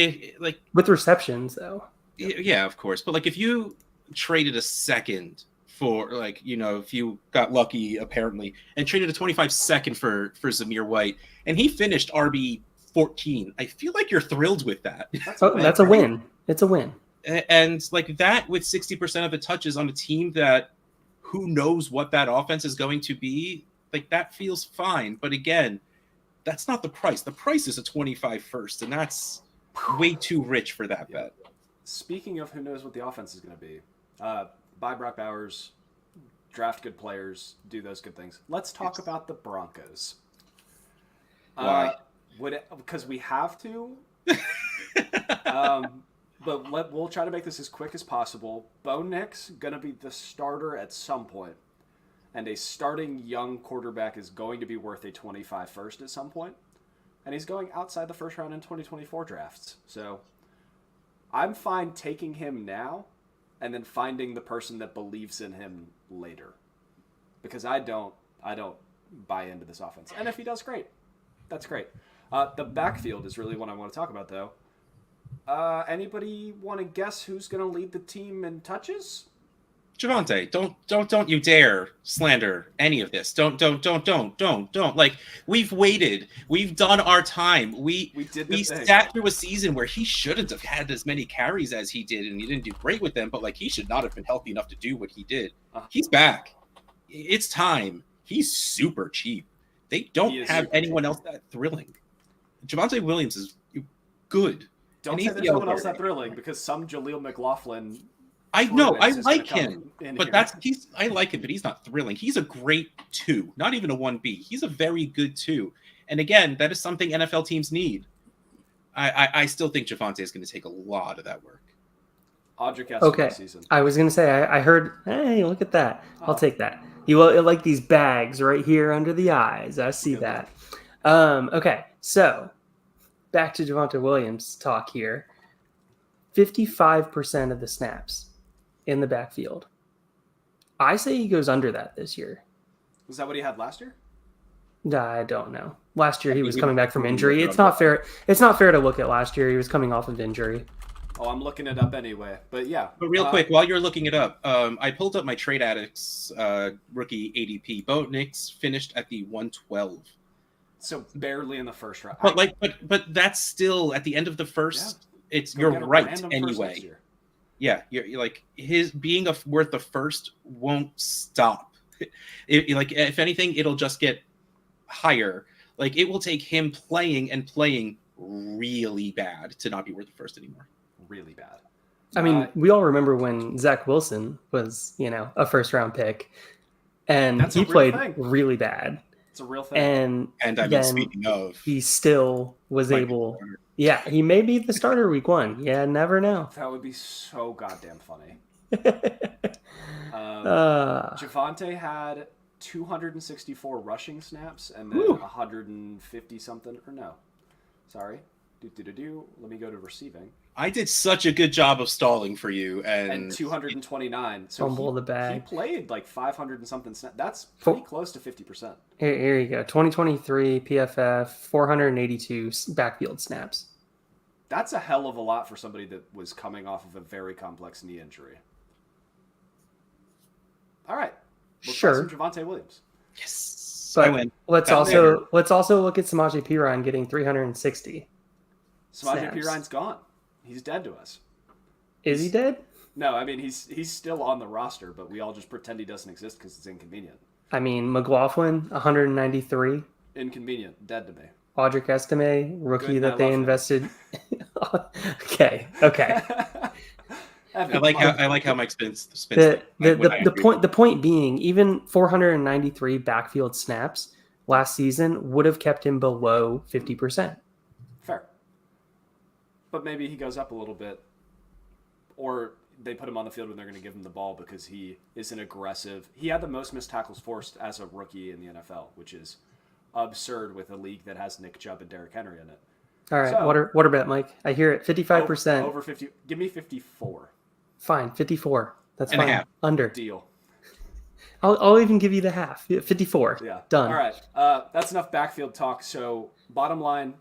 with receptions though. Yeah, of course. But like if you traded a second for like, you know, if you got lucky apparently and traded a 25 second for Zamir White and he finished RB 14, I feel like you're thrilled with that. That's a win. It's a win. And like that with 60% of the touches on a team that who knows what that offense is going to be, like that feels fine. But again, that's not the price. The price is a 25 first, and that's way too rich for that bet. Speaking of who knows what the offense is going to be, buy Brock Bowers, draft good players, do those good things. Let's talk about the Broncos. Why? Because we have to. But we'll try to make this as quick as possible. Bo Nix going to be the starter at some point, and a starting young quarterback is going to be worth a 25 first at some point, and he's going outside the first round in 2024 drafts. So I'm fine taking him now and then finding the person that believes in him later, because I don't buy into this offense. And if he does, great. That's great. The backfield is really what I want to talk about, though. Anybody want to guess who's going to lead the team in touches? Javonte, don't you dare slander any of this. Don't. Like, we've waited. We've done our time. We sat through a season where he shouldn't have had as many carries as he did, and he didn't do great with them, but like he should not have been healthy enough to do what he did. He's back. It's time. He's super cheap. They don't have anyone else that thrilling. Javonte Williams is good. Don't say there's no one else that thrilling, because some Jaleel McLaughlin. I know, I like him, but I like him, but he's not thrilling. He's a great 2, not even a 1B. He's a very good 2. And again, that is something NFL teams need. I still think Javonte is going to take a lot of that work. Okay, I was going to say, I heard, hey, look at that. I'll take that. You will like these bags right here under the eyes. I see that. Okay, so back to Javonte Williams talk here. 55% of the snaps in the backfield. I say he goes under that this year. Was that what he had last year? I don't know. Last year he was coming back from injury. It's not fair. It's not fair to look at last year. He was coming off of injury. Oh, I'm looking it up anyway. But yeah. But real quick, while you're looking it up, I pulled up my Trade Addicts rookie ADP. Bo Nix finished at the 112. So barely in the first round. But that's still at the end of the first. Yeah. You're right anyway. Yeah, you're like his being worth the first won't stop. Like if anything, it'll just get higher. Like it will take him playing really bad to not be worth the first anymore. Really bad. I mean, we all remember when Zach Wilson was, a first round pick, and he played really bad. It's a real thing. And I mean, then speaking of, he still was Mike able. Warner. Yeah, he may be the starter week 1. Yeah, never know. That would be so goddamn funny. uh, Javonte had 264 rushing snaps and then 150 something. Or no, sorry. Let me go to receiving. I did such a good job of stalling for you, And 229. So fumble the bag. He played like 500 and something snaps. That's pretty close to 50%. Here you go. 2023 PFF 482 backfield snaps. That's a hell of a lot for somebody that was coming off of a very complex knee injury. All right. Let's try some Javonte Williams. Yes. But I win. let's also look at Samaje Perine getting 360. Samaje Perine's gone. He's dead to us. Is he dead? No, I mean he's still on the roster, but we all just pretend he doesn't exist because it's inconvenient. I mean, McLaughlin 193. Inconvenient. Dead to me. Audric Estime, rookie Good, that they invested. Okay. I like how Mike spins. The point being, even 493 backfield snaps last season would have kept him below 50%. Fair. But maybe he goes up a little bit, or they put him on the field when they're going to give him the ball because he is an aggressive. He had the most missed tackles forced as a rookie in the NFL, which is absurd with a league that has Nick Chubb and Derrick Henry in it. All right, so, water bet, Mike. I hear it. 55%. Over 50. Give me 54. Fine, 54. That's and fine. A half. Under. Deal. I'll even give you the half. 54. Yeah. Done. All right. That's enough backfield talk. So, bottom line,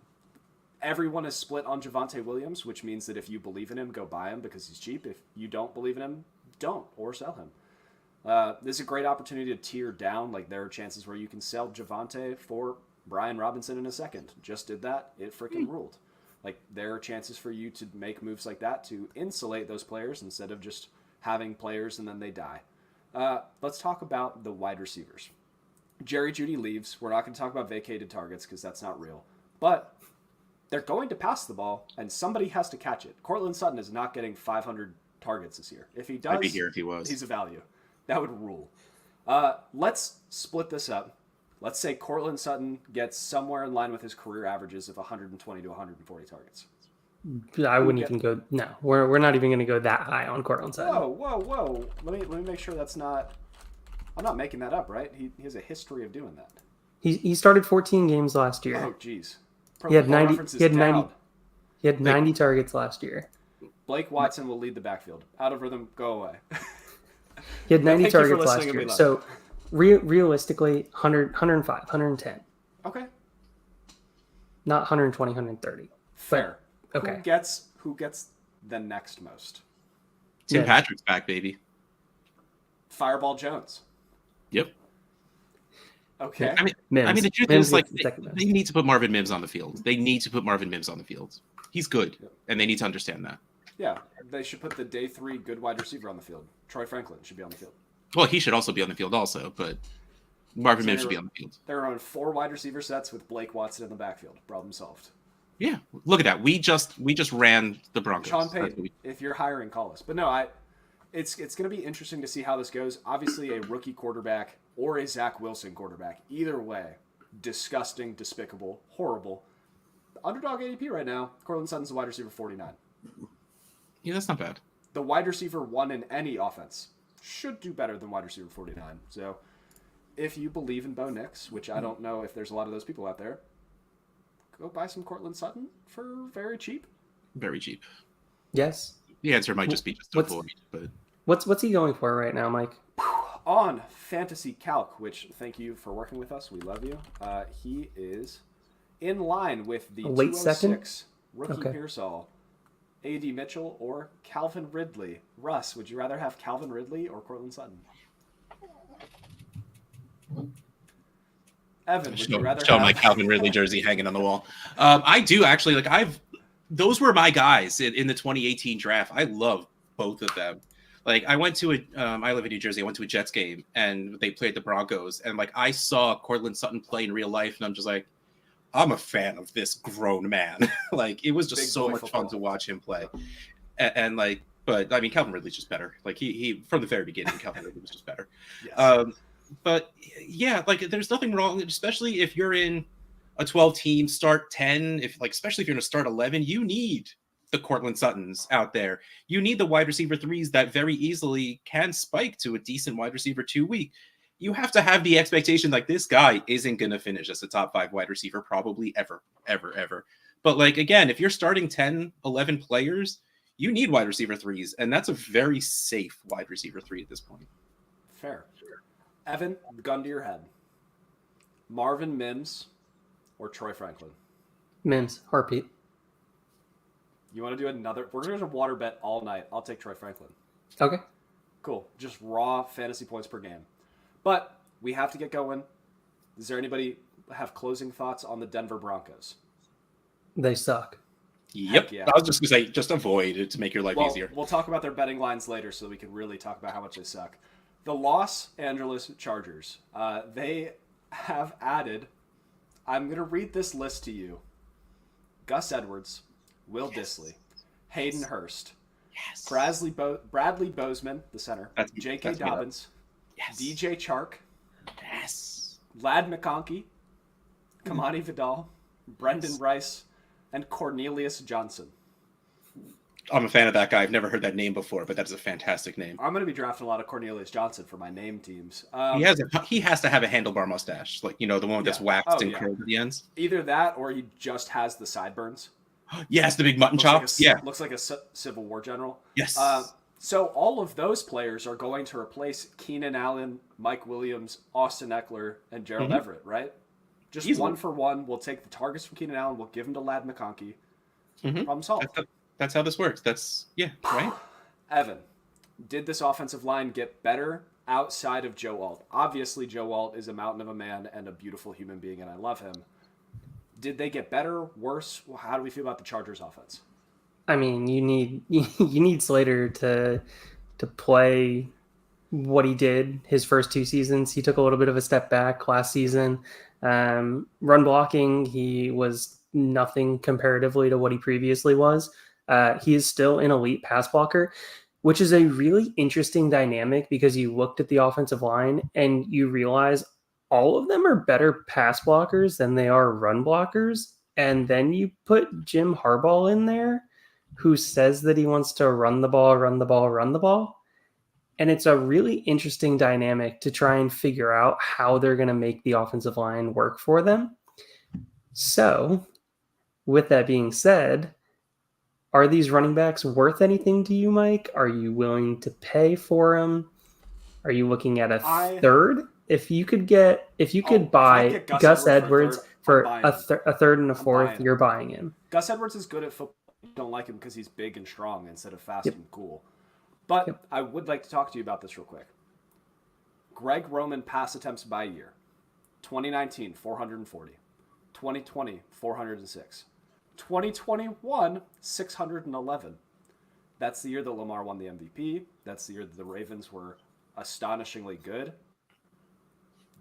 everyone is split on Javonte Williams, which means that if you believe in him, go buy him because he's cheap. If you don't believe in him, don't, or sell him. This is a great opportunity to tier down. Like, there are chances where you can sell Javonte for Brian Robinson in a second. Just did that. It freaking ruled. Like, there are chances for you to make moves like that to insulate those players instead of just having players and then they die. Let's talk about the wide receivers. Jerry Jeudy leaves. We're not going to talk about vacated targets because that's not real. But they're going to pass the ball, and somebody has to catch it. Courtland Sutton is not getting 500 targets this year. If he does, I'd be here if he was. He's a value. That would rule. Let's split this up. Let's say Courtland Sutton gets somewhere in line with his career averages of 120 to 140 targets. I wouldn't even go. No, we're not even going to go that high on Courtland Sutton. Whoa! Let me make sure that's not. I'm not making that up, right? He has a history of doing that. He started 14 games last year. Oh, jeez. He had 90. He had 90 targets last year. Blake Watson will lead the backfield. Out of rhythm, go away. He had 90 targets last year. So realistically, 100, 105, 110. Okay. Not 120, 130. Fair. But, okay. Who gets the next most? Tim Patrick's back, baby. Fireball Jones. Yep. Okay. I mean, the truth is, like, they need to put Marvin Mims on the field. He's good, and they need to understand that. Yeah, they should put the day 3 good wide receiver on the field. Troy Franklin should be on the field. Well, he should also be on the field also, but Marvin Mims should be on the field. They're on 4 wide receiver sets with Blake Watson in the backfield. Problem solved. Yeah, look at that. We just ran the Broncos. Sean Payton, if you're hiring, call us. But no, it's going to be interesting to see how this goes. Obviously, a rookie quarterback or a Zach Wilson quarterback. Either way, disgusting, despicable, horrible. Underdog ADP right now, Courtland Sutton's the wide receiver 49. Yeah, that's not bad. The wide receiver 1 in any offense should do better than wide receiver 49. So if you believe in Bo Nix, which I don't know if there's a lot of those people out there, go buy some Courtland Sutton for very cheap. Very cheap. Yes. The answer might just be just avoid. But what's he going for right now, Mike? On Fantasy Calc, which thank you for working with us. We love you. He is in line with the late 206 rookie Okay. Pearsall, A.D. Mitchell, or Calvin Ridley. Russ, would you rather have Calvin Ridley or Courtland Sutton? Evan, would you rather show have... my Calvin Ridley jersey hanging on the wall? I do actually. Those were my guys in the 2018 draft. I love both of them. Like, I went to I live in New Jersey. I went to a Jets game and they played the Broncos, and like I saw Courtland Sutton play in real life, and I'm just like, I'm a fan of this grown man. Like, it was just Big so boy much football. fun to watch him play. And like, but I mean, Calvin Ridley's just better. Like he from the very beginning, Calvin Ridley was just better. Yes. But yeah, like there's nothing wrong, especially if you're in a 12 team start 10, especially if you're in a start 11, you need the Cortland Suttons out there. You need the wide receiver threes that very easily can spike to a decent wide receiver 2 week. You have to have the expectation like this guy isn't going to finish as a top 5 wide receiver probably ever. But like, again, if you're starting 10, 11 players, you need wide receiver threes. And that's a very safe wide receiver 3 at this point. Fair. Evan, gun to your head. Marvin Mims or Troy Franklin? Mims, heartbeat. You want to do another? We're going to water bet all night. I'll take Troy Franklin. Okay. Cool. Just raw fantasy points per game. But we have to get going. Does there anybody have closing thoughts on the Denver Broncos? They suck. Yep. Yeah. I was just going to say, just avoid it to make your life easier. We'll talk about their betting lines later so we can really talk about how much they suck. The Los Angeles Chargers. They have added, I'm going to read this list to you. Gus Edwards, Will Dissly, Hayden Hurst, Bradley Bozeman, the center, J.K. Dobbins, DJ Chark, Lad McConkey, Kamani Vidal, Brendan Rice, and Cornelius Johnson. I'm a fan of that guy. I've never heard that name before, but that's a fantastic name. I'm going to be drafting a lot of Cornelius Johnson for my name teams. He has to have a handlebar mustache, like, the one that's waxed and curled at the ends. Either that or he just has the sideburns. Yes, the big mutton chops. Looks like a Civil War general. Yes. So all of those players are going to replace Keenan Allen, Mike Williams, Austin Eckler, and Gerald Everett, right? Just easily. 1 for 1. We'll take the targets from Keenan Allen. We'll give them to Lad McConkey. Problem solved. That's how this works. Right? Evan, did this offensive line get better outside of Joe Alt? Obviously, Joe Alt is a mountain of a man and a beautiful human being, and I love him. Did they get better, worse? How do we feel about the Chargers offense? I mean, you need Slater to play what he did his first 2 seasons. He took a little bit of a step back last season. Run blocking, he was nothing comparatively to what he previously was. He is still an elite pass blocker, which is a really interesting dynamic because you looked at the offensive line and you realize all of them are better pass blockers than they are run blockers. And then you put Jim Harbaugh in there, who says that he wants to run the ball. And it's a really interesting dynamic to try and figure out how they're going to make the offensive line work for them. So, with that being said, are these running backs worth anything to you, Mike? Are you willing to pay for them? Are you looking at a third? If you could buy Gus Edwards for a third and a fourth, you're buying him. Gus Edwards is good at football. You don't like him because he's big and strong instead of fast and cool. But I would like to talk to you about this real quick. Greg Roman pass attempts by year. 2019, 440. 2020, 406. 2021, 611. That's the year that Lamar won the MVP. That's the year that the Ravens were astonishingly good.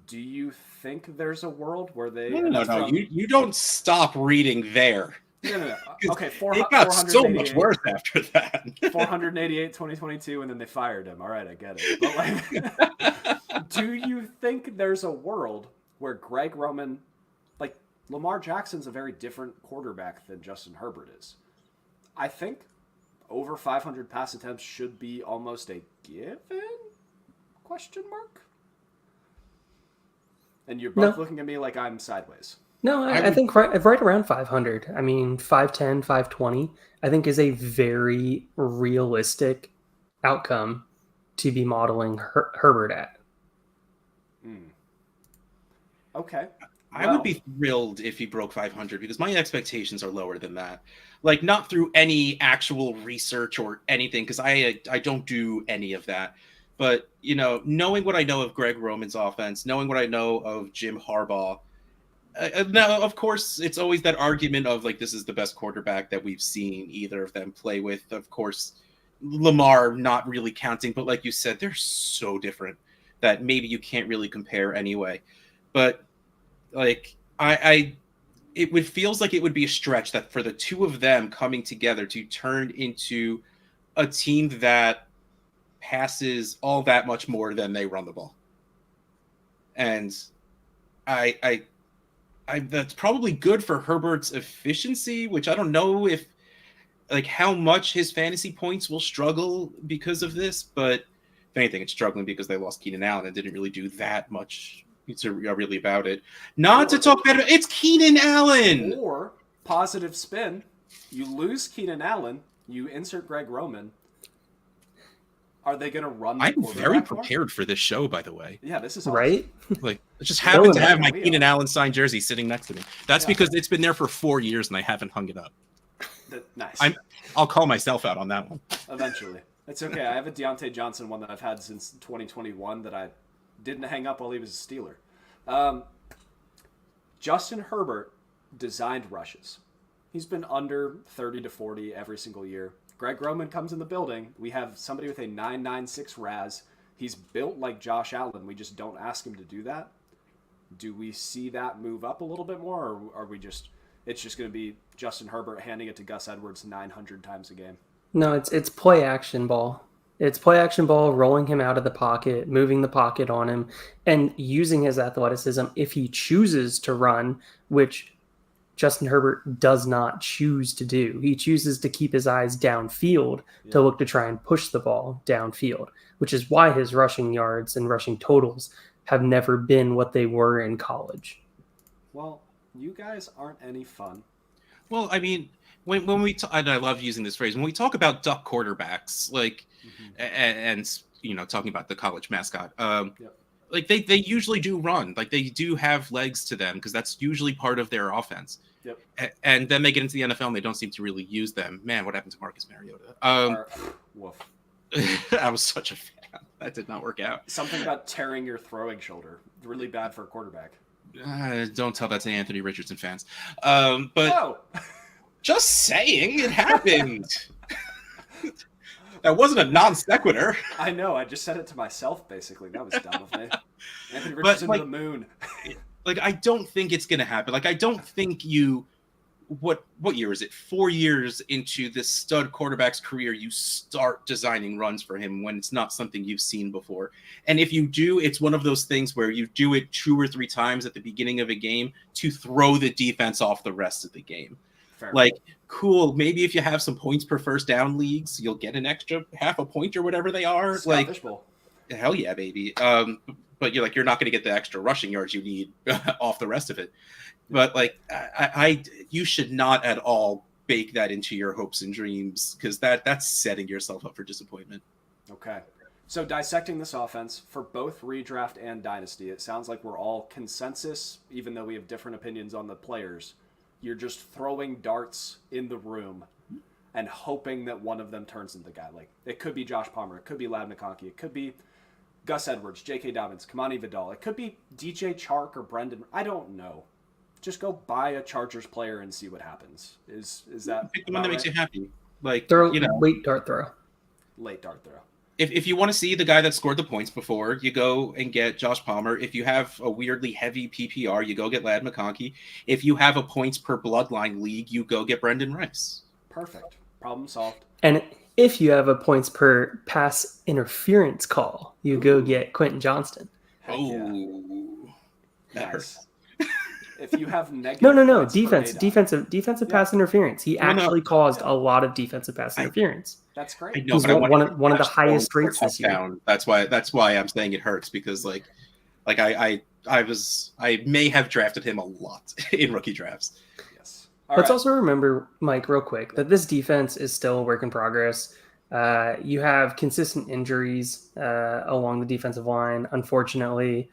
Do you think there's a world where they... No. You don't stop reading there. No. Okay, it got so much worse after that. 488, 2022, and then they fired him. All right, I get it. But do you think there's a world where Greg Roman... Lamar Jackson's a very different quarterback than Justin Herbert is. I think over 500 pass attempts should be almost a given? Question mark? And you're both looking at me like I'm sideways. No, I think right around 500. I mean, 510, 520, I think is a very realistic outcome to be modeling Herbert at. Okay. I would be thrilled if he broke 500 because my expectations are lower than that. Not through any actual research or anything, because I don't do any of that. But, knowing what I know of Greg Roman's offense, knowing what I know of Jim Harbaugh, now, of course, it's always that argument of, this is the best quarterback that we've seen either of them play with. Of course, Lamar not really counting, but like you said, they're so different that maybe you can't really compare anyway. But it feels like it would be a stretch that for the two of them coming together to turn into a team that passes all that much more than they run the ball. And I that's probably good for Herbert's efficiency, which I don't know if like how much his fantasy points will struggle because of this, but if anything, it's struggling because they lost Keenan Allen and didn't really do that much really about it. Not to talk bad about it's Keenan Allen. Or positive spin, you lose Keenan Allen, you insert Greg Roman. Are they going to run? I'm very prepared for this show, by the way. Yeah, this is awesome. Right. Like, I just happen to have my Keenan Allen signed jersey sitting next to me. That's because it's been there for 4 years and I haven't hung it up. Nice. I'll call myself out on that one. Eventually. It's okay. I have a Deontay Johnson one that I've had since 2021 that I didn't hang up while he was a Steeler. Justin Herbert designed rushes. He's been under 30 to 40 every single year. Greg Roman comes in the building. We have somebody with a 9.96 RAS. He's built like Josh Allen. We just don't ask him to do that. Do we see that move up a little bit more, or are we just... It's just going to be Justin Herbert handing it to Gus Edwards 900 times a game? No, it's play action ball. It's play action ball, rolling him out of the pocket, moving the pocket on him, and using his athleticism if he chooses to run, which Justin Herbert does not choose to do. He chooses to keep his eyes downfield to look to try and push the ball downfield, which is why his rushing yards and rushing totals have never been what they were in college. Well, you guys aren't any fun. Well, I mean, when we and I love using this phrase, when we talk about duck quarterbacks, like, and you know, talking about the college mascot, like they usually do run, like they do have legs to them because that's usually part of their offense. Yep. And then they get into the NFL and they don't seem to really use them. Man, what happened to Marcus Mariota? Woof. I was such a fan. That did not work out. Something about tearing your throwing shoulder. Really bad for a quarterback. Don't tell that to Anthony Richardson fans. But just saying, it happened. That wasn't a non sequitur. I know. I just said it to myself, basically. That was dumb of me. Anthony Richardson to the moon. Like, I don't think it's going to happen. Like, I don't think you... What year is it? 4 years into this stud quarterback's career, you start designing runs for him when it's not something you've seen before. And if you do, it's one of those things where you do it 2 or 3 times at the beginning of a game to throw the defense off the rest of the game. Fair. Like, cool, maybe if you have some points per first down leagues, you'll get an extra half a point or whatever they are. Scott Fishbowl. Hell yeah, baby. But you're not going to get the extra rushing yards you need off the rest of it. But like, you should not at all bake that into your hopes and dreams because that's setting yourself up for disappointment. Okay. So dissecting this offense for both redraft and dynasty, it sounds like we're all consensus, even though we have different opinions on the players. You're just throwing darts in the room and hoping that one of them turns into the guy. Like, it could be Josh Palmer. It could be Ladd McConkey. It could be Gus Edwards, J.K. Dobbins, Kamani Vidal. It could be DJ Chark or Brendan. I don't know. Just go buy a Chargers player and see what happens. Is that pick the one that makes you happy? Like, late dart throw. Late dart throw. If you want to see the guy that scored the points before, you go and get Josh Palmer. If you have a weirdly heavy PPR, you go get Ladd McConkey. If you have a points per bloodline league, you go get Brendan Rice. Perfect. Problem solved. And if you have a points per pass interference call, you go get Quentin Johnston. Heck that hurts. If you have negative No. Defensive pass interference. He actually caused a lot of defensive pass interference. That's great. I know, He's one of the highest rates this year. That's why I'm saying it hurts because I may have drafted him a lot in rookie drafts. Yes. Let's also remember, Mike, real quick, that this defense is still a work in progress. You have consistent injuries along the defensive line, unfortunately.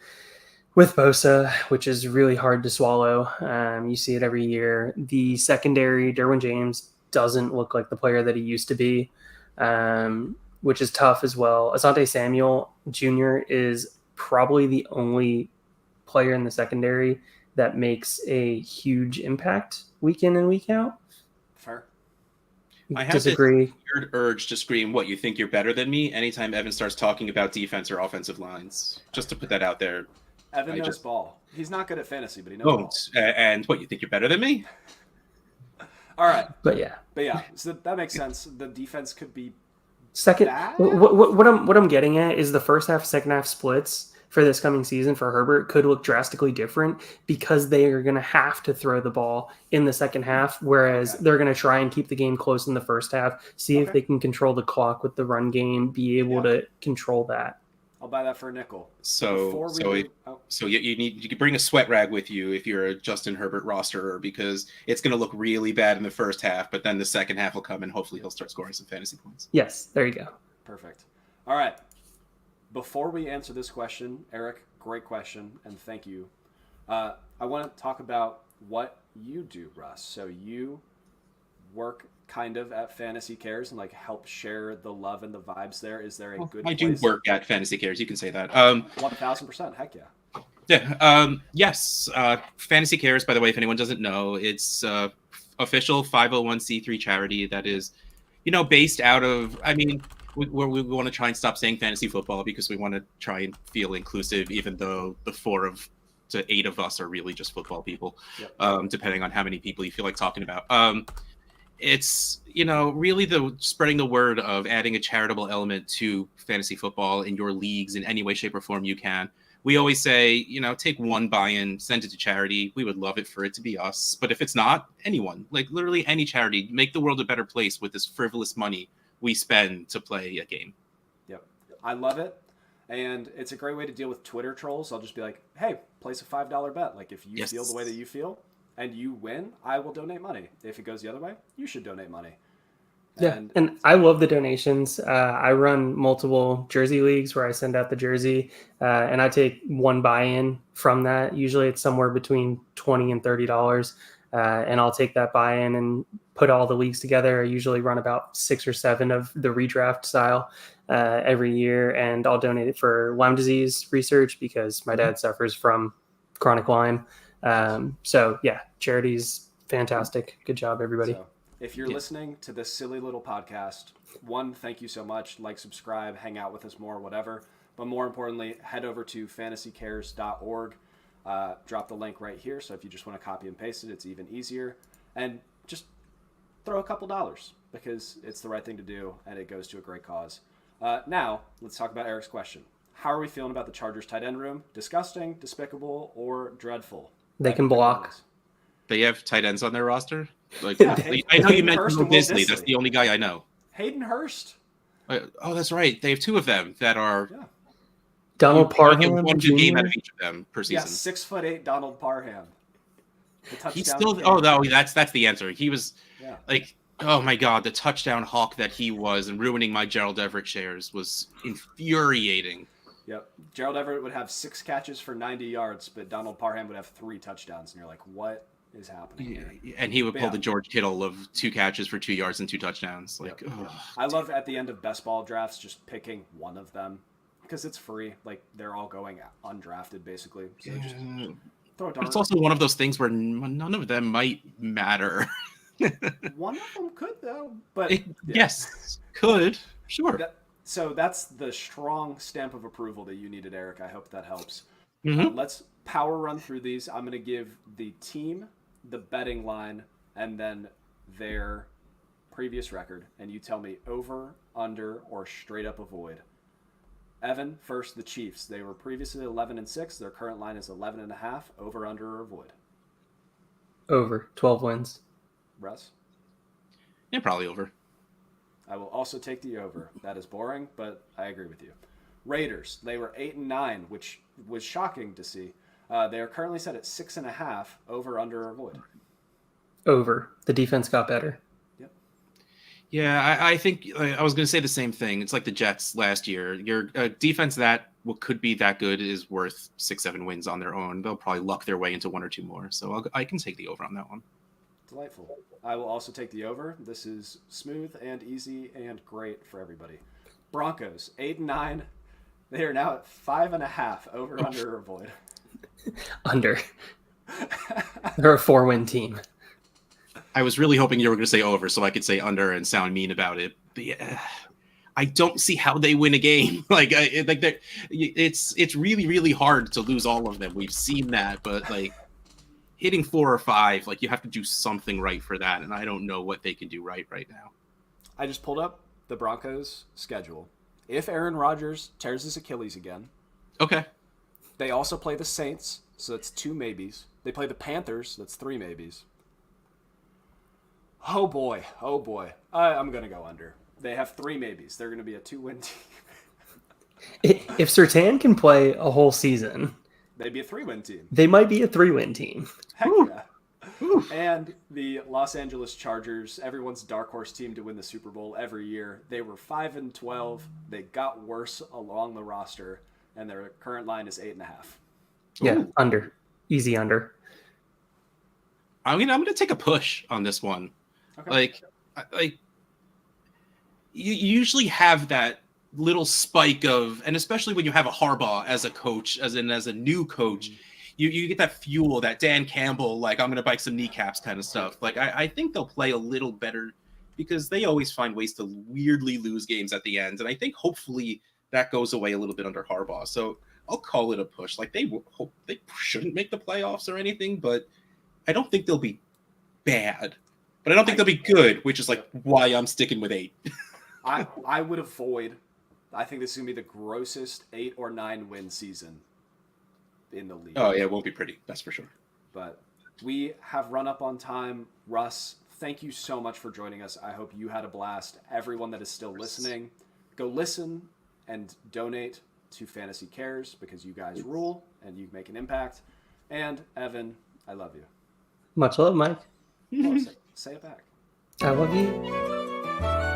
With Bosa, which is really hard to swallow. You see it every year. The secondary, Derwin James, doesn't look like the player that he used to be, which is tough as well. Asante Samuel Jr. is probably the only player in the secondary that makes a huge impact week in and week out. Fair. I have Disagree. this weird urge to scream, "What, you think you're better than me?" anytime Evan starts talking about defense or offensive lines. Just to put that out there. Evan knows ball. He's not good at fantasy, but he knows ball. And what, you think you're better than me? All right. But yeah. So that makes sense. The defense could be second. bad? What I'm getting at is the first half, second half splits for this coming season for Herbert could look drastically different because they are going to have to throw the ball in the second half, whereas they're going to try and keep the game close in the first half, see if they can control the clock with the run game, be able to control that. I'll buy that for a nickel. So you can bring a sweat rag with you if you're a Justin Herbert rosterer, because it's going to look really bad in the first half, but then the second half will come and hopefully he'll start scoring some fantasy points. Yes, there you go. Perfect. All right. Before we answer this question, Eric, great question, and thank you. I want to talk about what you do, Russ. So you work kind of at Fantasy Cares and like help share the love and the vibes there. Is there a good I place? do work at Fantasy Cares, you can say that. 1000%, heck yeah. Yeah. Yes. Fantasy Cares, by the way, if anyone doesn't know, it's official 501c3 charity that is, based out of, we want to try and stop saying fantasy football because we want to try and feel inclusive, even though the 4 to 8 of us are really just football people, depending on how many people you feel like talking about. It's, really the spreading the word of adding a charitable element to fantasy football in your leagues in any way, shape, or form you can. We always say, take one buy-in, send it to charity. We would love it for it to be us. But if it's not, anyone, like literally any charity, make the world a better place with this frivolous money we spend to play a game. Yep. I love it. And it's a great way to deal with Twitter trolls. I'll just be like, hey, place a $5 bet. Like if you feel the way that you feel and you win, I will donate money. If it goes the other way, you should donate money. And I love the donations. I run multiple jersey leagues where I send out the jersey, and I take one buy-in from that. Usually it's somewhere between $20 and $30, and I'll take that buy-in and put all the leagues together. I usually run about 6 or 7 of the redraft style every year, and I'll donate it for Lyme disease research because my dad suffers from chronic Lyme. So yeah, charity's fantastic. Good job, everybody. So, if you're listening to this silly little podcast, one, thank you so much. Like, subscribe, hang out with us more, whatever. But more importantly, head over to fantasycares.org. Drop the link right here. So if you just want to copy and paste it, it's even easier. And just throw a couple dollars because it's the right thing to do and it goes to a great cause. Now, let's talk about Eric's question. How are we feeling about the Chargers tight end room? Disgusting, despicable, or dreadful? They can block. They have tight ends on their roster? Like, Yeah, I know you mentioned Hurst Will and Will Disley. Disley. That's the only guy I know. Hayden Hurst. Oh, that's right. They have 2 of them that are. Yeah. Donald Get Parham one good game Jr. out of each of them per season. Yeah, 6'8" Donald Parham. He's still. Oh no, that's the answer. He was like, oh my god, the touchdown hawk that he was, and ruining my Gerald Everett shares was infuriating. Yep. Gerald Everett would have 6 catches for 90 yards, but Donald Parham would have 3 touchdowns, and you're like, what is happening here? And he would pull the George Kittle of 2 catches for 2 yards and 2 touchdowns. Like, I love at the end of best ball drafts just picking one of them because it's free. Like they're all going undrafted basically. So just throw a dart. It's also one of those things where none of them might matter. One of them could though, but yes, could sure. So that's the strong stamp of approval that you needed, Eric. I hope that helps. Mm-hmm. Let's power run through these. I'm going to give the team, the betting line, and then their previous record, and you tell me over, under, or straight up avoid. Evan, first, the Chiefs. They were previously 11-6. Their current line is 11.5. Over, under, or avoid. Over 12 wins. Russ? Yeah, probably over. I will also take the over. That is boring, but I agree with you. Raiders, they were 8-9, which was shocking to see. They are currently set at 6.5. Over, under, or avoid. Over. The defense got better. Yep. Yeah, I think I was going to say the same thing. It's like the Jets last year. Your defense that could be that good is worth 6-7 wins on their own. They'll probably luck their way into 1 or 2 more. So I can take the over on that one. Delightful. I will also take the over. This is smooth and easy and great for everybody. Broncos, 8-9. They are now at 5.5. Over, under, or avoid. Under. They're a 4-win team. I was really hoping you were going to say over so I could say under and sound mean about it. But yeah, I don't see how they win a game. It's really, really hard to lose all of them. We've seen that, but like hitting 4 or 5, like you have to do something right for that. And I don't know what they can do right now. I just pulled up the Broncos schedule. If Aaron Rodgers tears his Achilles again, okay, They also play the Saints, so that's 2 maybes. They play the Panthers, that's 3 maybes. Oh boy. I'm going to go under. They have 3 maybes. They're going to be a 2-win team. If Surtain can play a whole season, They'd be a 3-win team. they might be a 3-win team. Heck yeah. And the Los Angeles Chargers, everyone's dark horse team to win the Super Bowl every year. They were 5-12. They got worse along the roster, and their current line is 8.5. Yeah, under. Easy under. I mean, I'm going to take a push on this one. Okay. Like you usually have that little spike of, and especially when you have a Harbaugh as a coach, as a new coach, you get that fuel, that Dan Campbell, like, I'm going to bite some kneecaps kind of stuff. Like, I think they'll play a little better because they always find ways to weirdly lose games at the end. And I think hopefully that goes away a little bit under Harbaugh. So I'll call it a push. Like, they shouldn't make the playoffs or anything, but I don't think they'll be bad. But I don't think they'll be good, which is like why I'm sticking with 8. I would avoid. I think this is going to be the grossest 8 or 9 win season in the league. Oh, yeah, it won't be pretty. That's for sure. But we have run up on time. Russ, thank you so much for joining us. I hope you had a blast. Everyone that is still listening, go listen and donate to Fantasy Cares because you guys rule and you make an impact. And Evan, I love you. Much love, Mike. Oh, say it back. I love you.